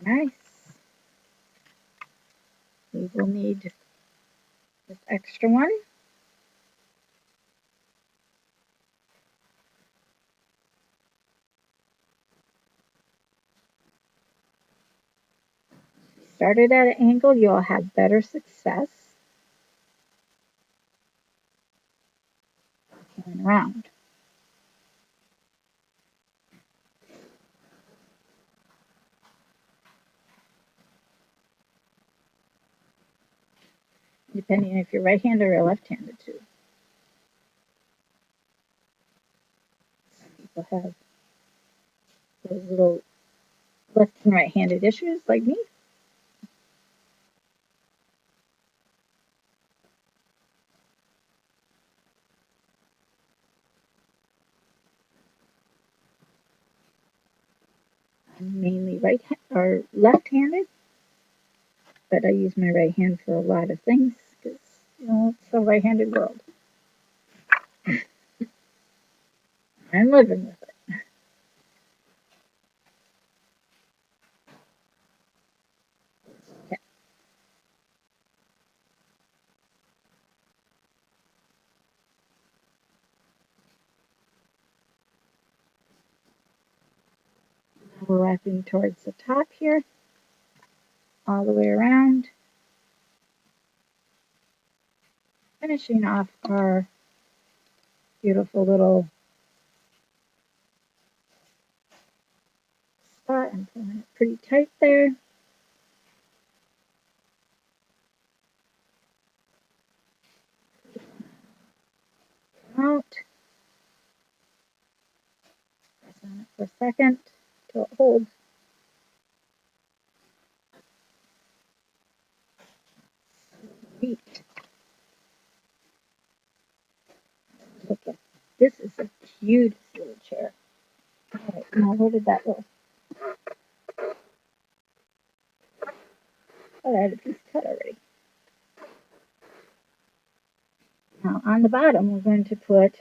Nice. We will need this extra one. Start it at an angle, you'll have better success going around. Depending if you're right-handed or left-handed too. Some people have those little left and right-handed issues like me. I'm mainly right or left-handed, but I use my right hand for a lot of things because it's a right-handed world. I'm living with it. Okay. We're wrapping towards the top here, all the way around, finishing off our beautiful little spot. I'm pulling it pretty tight there. Out. Press on it for a second till it holds. Sweet. Look at this. Is the cutest little chair. All right, now where did that go? Oh, I had a piece cut already. Now on the bottom, we're going to put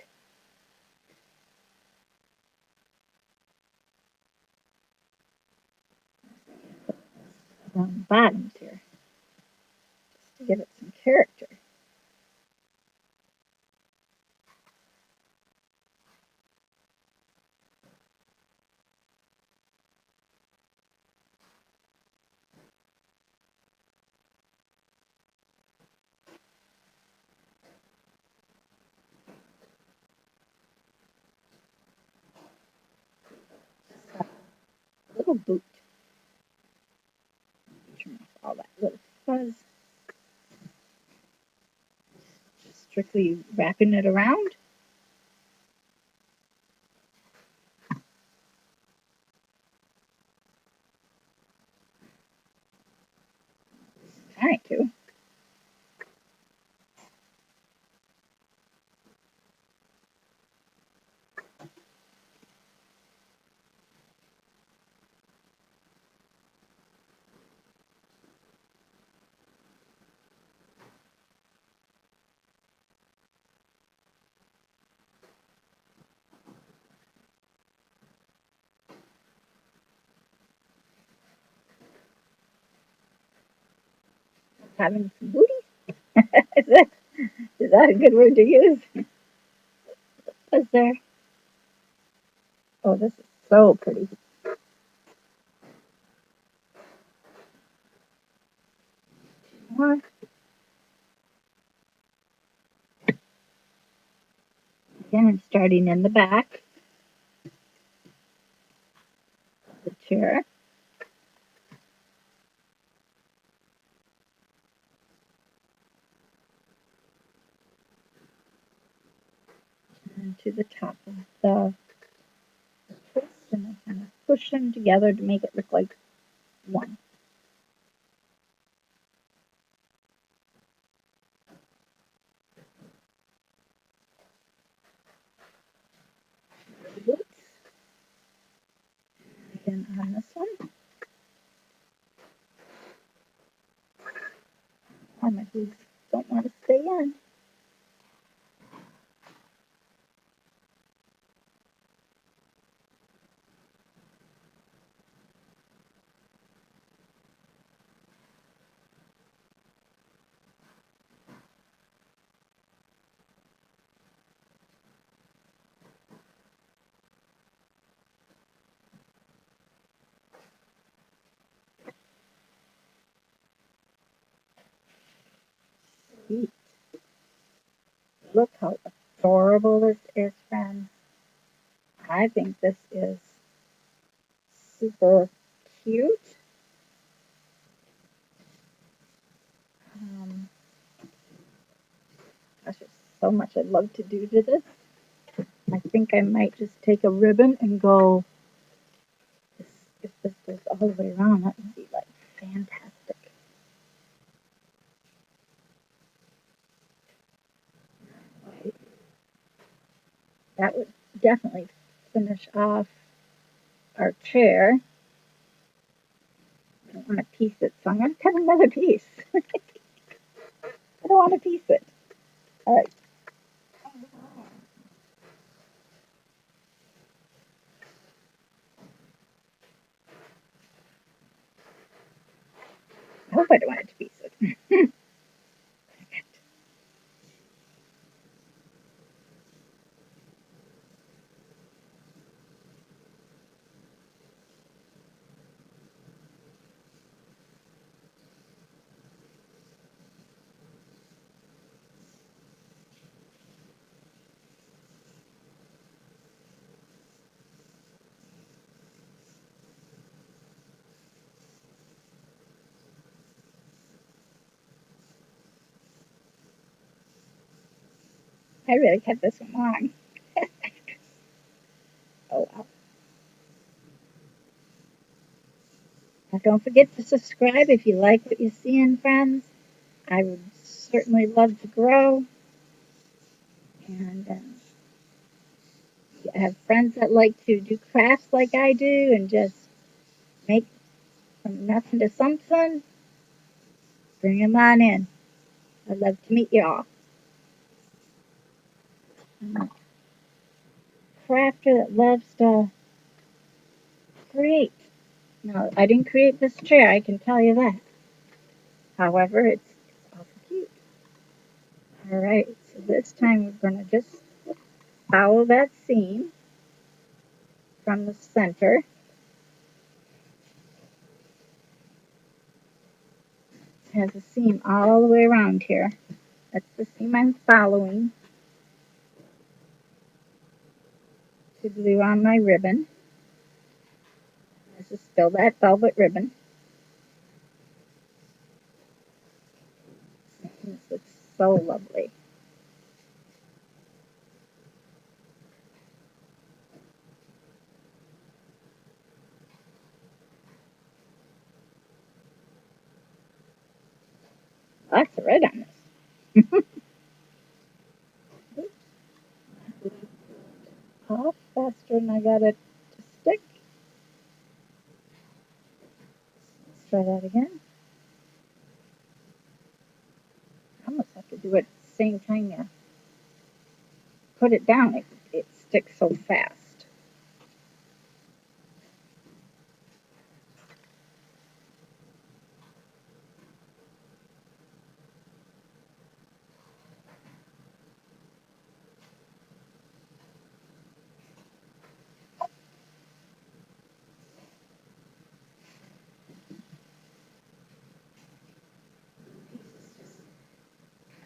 around the bottoms here, just to give it some character. Little boot. Turn off all that little fuzz. Just strictly wrapping it around. Trying to. Having some booty. Is that a good word to use? Was there? Oh, this is so pretty. More. Again, I'm starting in the back of the chair. And to the top of the twist, and I kind of push them together to make it look like one. in on this one. Oh, my hooves don't want to stay in. Sweet. Look how adorable this is, friends. I think this is super cute. Gosh, there's so much I'd love to do to this. I think I might just take a ribbon and go, if this goes all the way around, that would be like fantastic. Right. That would definitely finish off our chair. I don't want to piece it, so I'm going to cut another piece. I don't want to piece it. All right. I hope I don't want to piece it. I really cut this one long. Oh well. Now don't forget to subscribe if you like what you're seeing, friends. I would certainly love to grow. And I have friends that like to do crafts like I do and just make from nothing to something. Bring them on in. I'd love to meet y'all. I'm a crafter that loves to create. No, I didn't create this chair, I can tell you that. However, it's awful cute. Alright, so this time we're going to just follow that seam from the center. It has a seam all the way around here. That's the seam I'm following to glue on my ribbon. This is still that velvet ribbon. This looks so lovely. Lots of red on this. Off faster than I got it to stick. Let's try that again. I almost have to do it at the same time you put it down. It sticks so fast.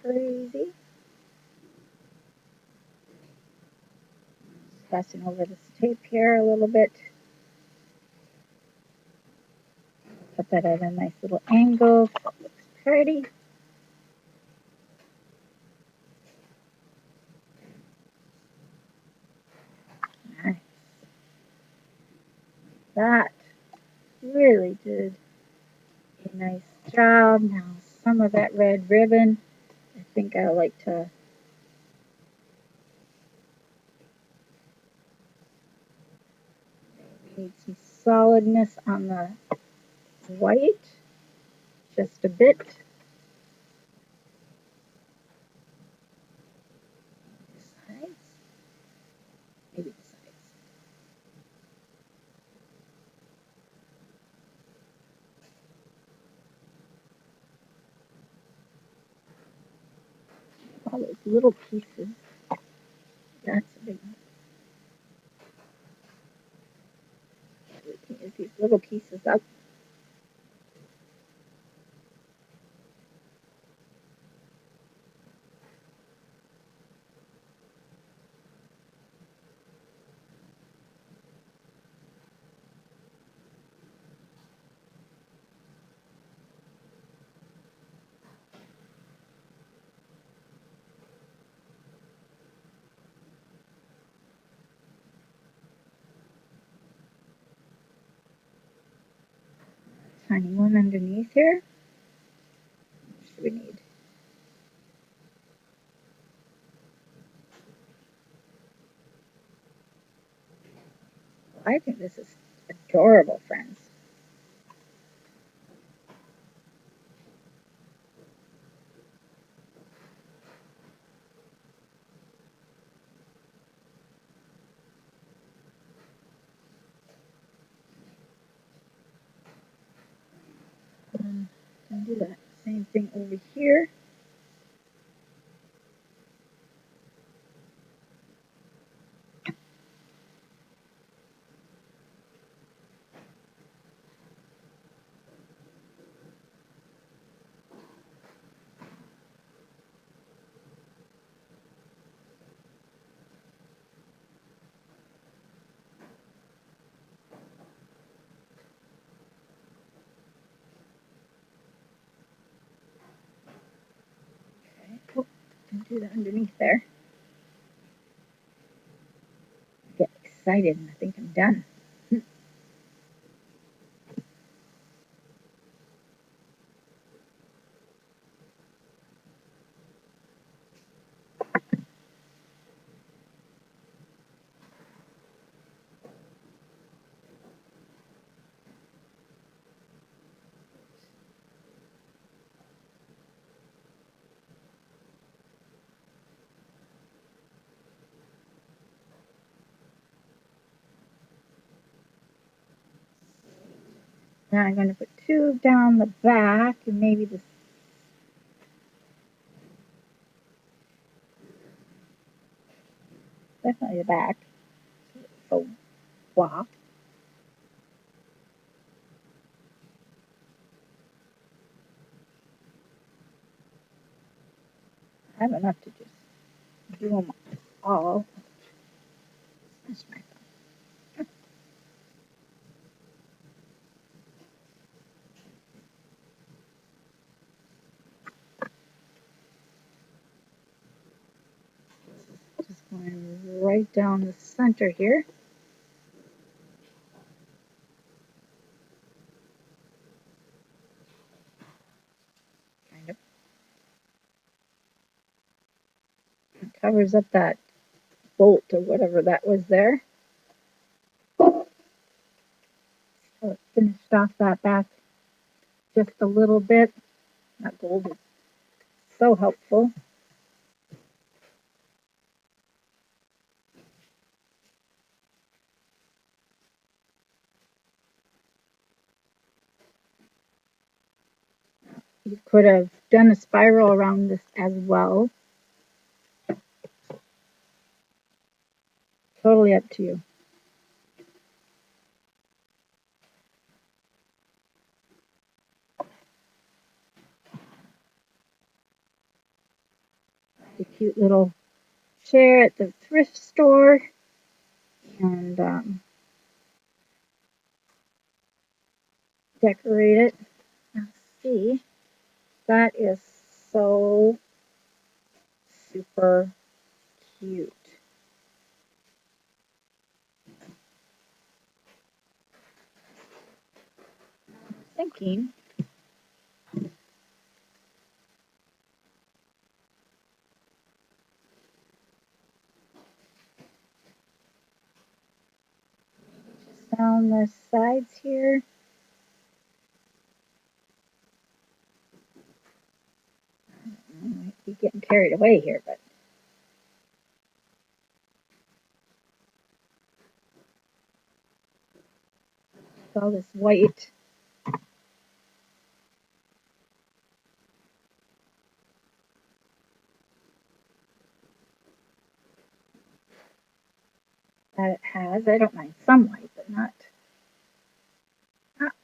Crazy. Passing over this tape here a little bit. Put that at a nice little angle so it looks pretty. Nice. That really did a nice job. Now some of that red ribbon, I think I like to need some solidness on the white, just a bit. Sides, maybe the sides. All those little pieces. That's a big one. We can use these little pieces up. Tiny one underneath here. What should we need? I think this is adorable, friends. Can do that same thing over here. Oh, can do that underneath there. Get excited and I think I'm done. Now I'm going to put two down the back and maybe this. Definitely the back. So, wow. I have enough to just do them all. That's my thumb. Just going right down the center here. Kind of. It covers up that bolt or whatever that was there. So it finished off that back just a little bit. That gold is so helpful. You could have done a spiral around this as well. Totally up to you. The cute little chair at the thrift store. And decorate it. Let's see. That is so super cute. Thinking down the sides here. I might be getting carried away here, but all this white. That it has. I don't mind some white, but not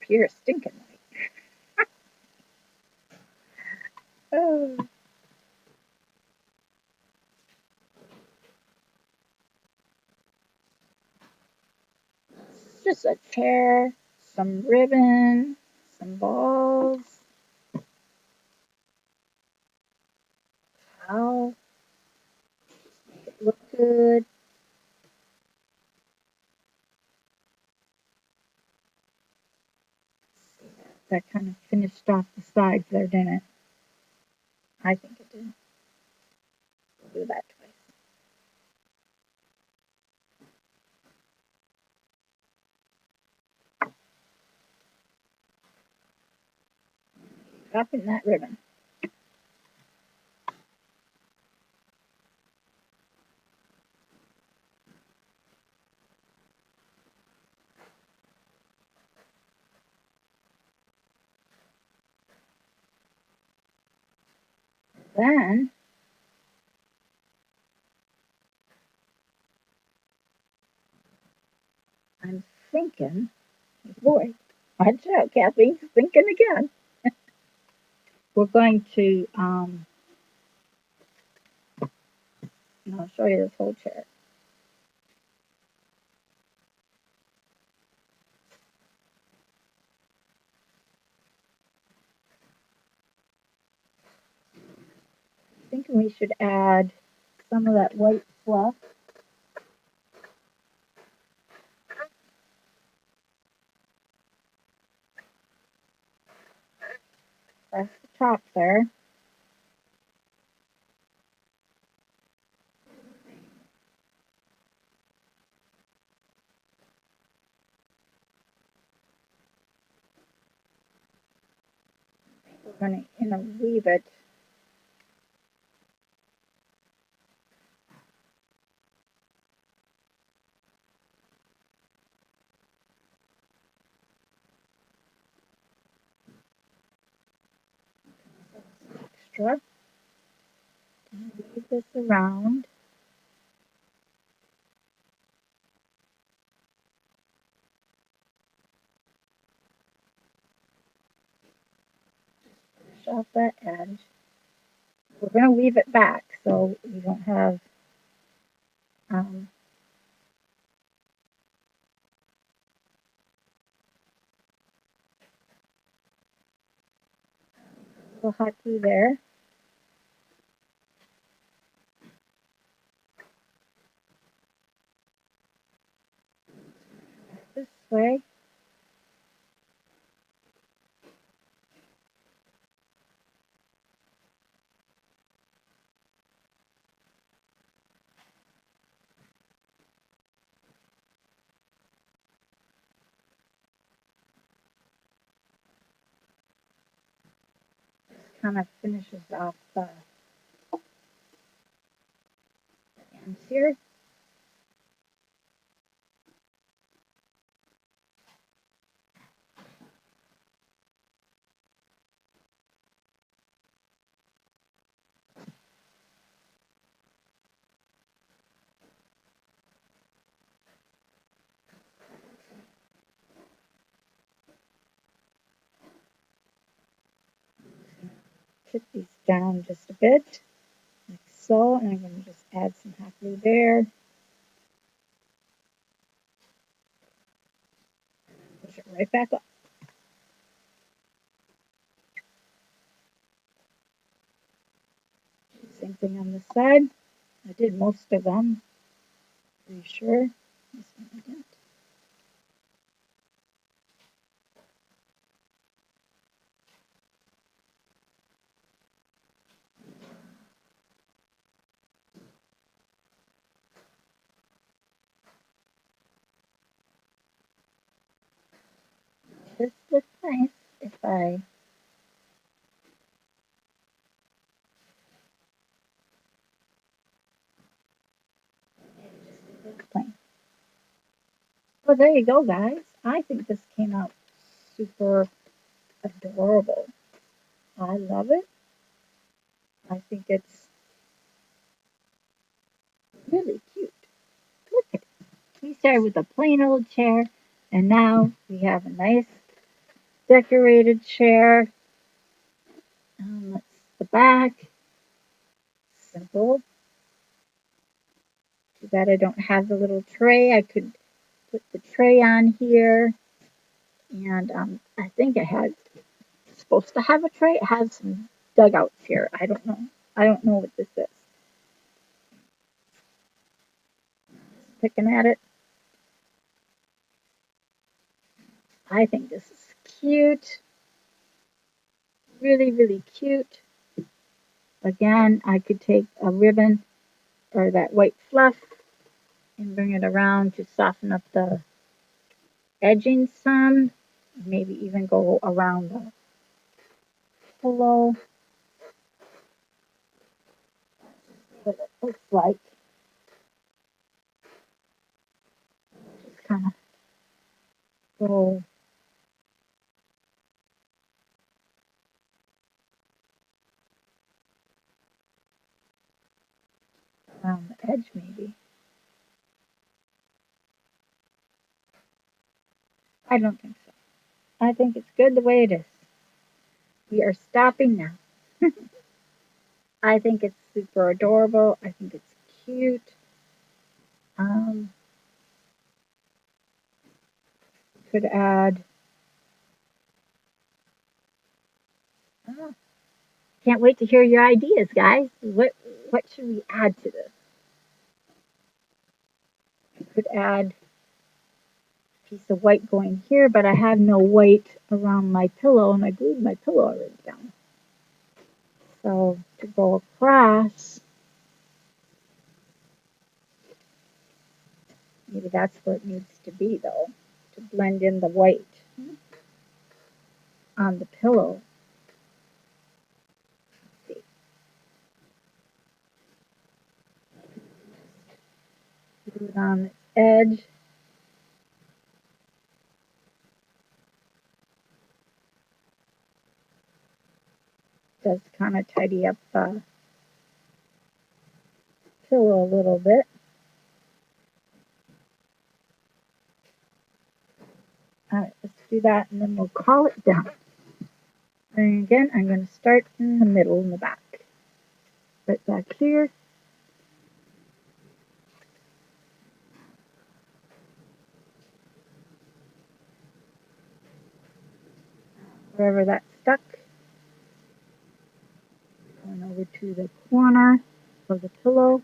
pure stinking white. Oh. It's just a chair, some ribbon, some balls. How it look good. That kind of finished off the sides there, didn't it? I think it did. We'll do that twice. Dropping that ribbon. Then I'm thinking, boy, watch out, Kathy, thinking again. We're going to, I'll show you this whole chair. I'm thinking we should add some of that white fluff. That's the top there. We're going to interweave it. Extra. Weave this around. Push off that edge. We're going to weave it back so we don't have a little hot glue there. This way. Kind of finishes off the ends here. Put these down just a bit, like so, and I'm going to just add some hot glue there. Push it right back up. Same thing on this side. I did most of them. Pretty sure. This one I didn't. try. Explain. Well, there you go, guys. I think this came out super adorable. I love it. I think it's really cute. Look at it. We started with a plain old chair, and now we have a nice decorated chair. That's the back. Simple. Too bad I don't have the little tray. I could put the tray on here. And I think it had supposed to have a tray. It has some dugouts here. I don't know. I don't know what this is. Picking at it. I think this is cute. Really, really cute. Again, I could take a ribbon or that white fluff and bring it around to soften up the edging some. Maybe even go around the pillow. What it looks like. Just kind of go around the edge maybe. I don't think so. I think it's good the way it is. We are stopping now. I think it's super adorable. I think it's cute. Um, could add. Oh, can't wait to hear your ideas, guys. What should we add to this? I could add a piece of white going here, but I have no white around my pillow, and I glued my pillow already down. So to go across, maybe that's where it needs to be, though, to blend in the white on the pillow. Let's see. Do it on its edge. Does kind of tidy up the pillow a little bit. All right, let's do that, and then we'll call it down. And again, I'm going to start in the middle, in the back. Right back here. Wherever that's stuck. Going over to the corner of the pillow.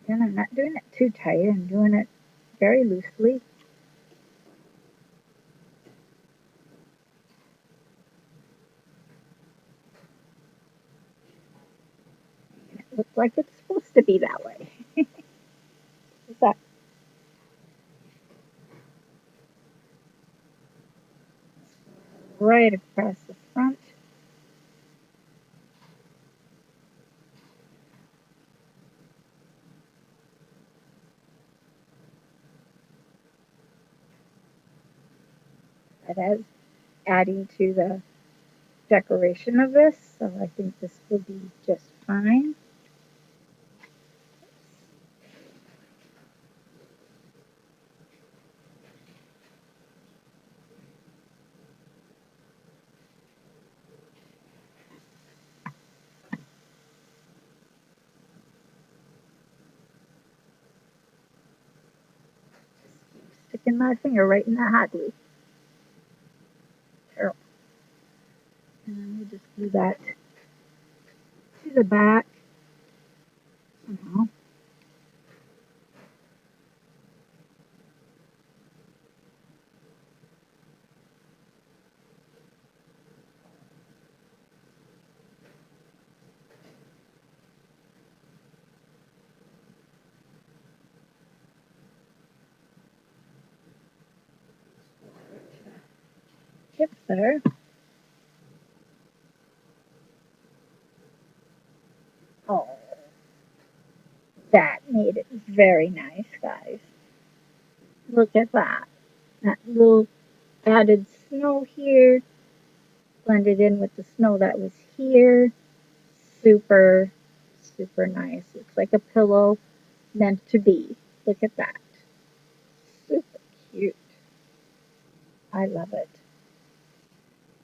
Again, I'm not doing it too tight. I'm doing it very loosely. It looks like it's supposed to be that way. What's that? Right across the front. That is adding to the decoration of this, so I think this will be just fine. Sticking my finger right in that hot glue. Terrible. And we'll just glue that to the back somehow. tips there. Oh, that made it very nice, guys. Look at that. That little added snow here, blended in with the snow that was here. Super, super nice. Looks like a pillow meant to be. Look at that. Super cute. I love it.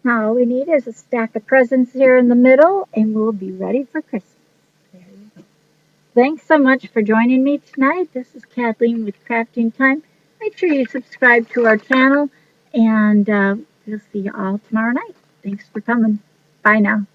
Now all we need is a stack of presents here in the middle, and we'll be ready for Christmas. There you go. Thanks so much for joining me tonight. This is Kathleen with Crafting Time. Make sure you subscribe to our channel, and we'll see you all tomorrow night. Thanks for coming. Bye now.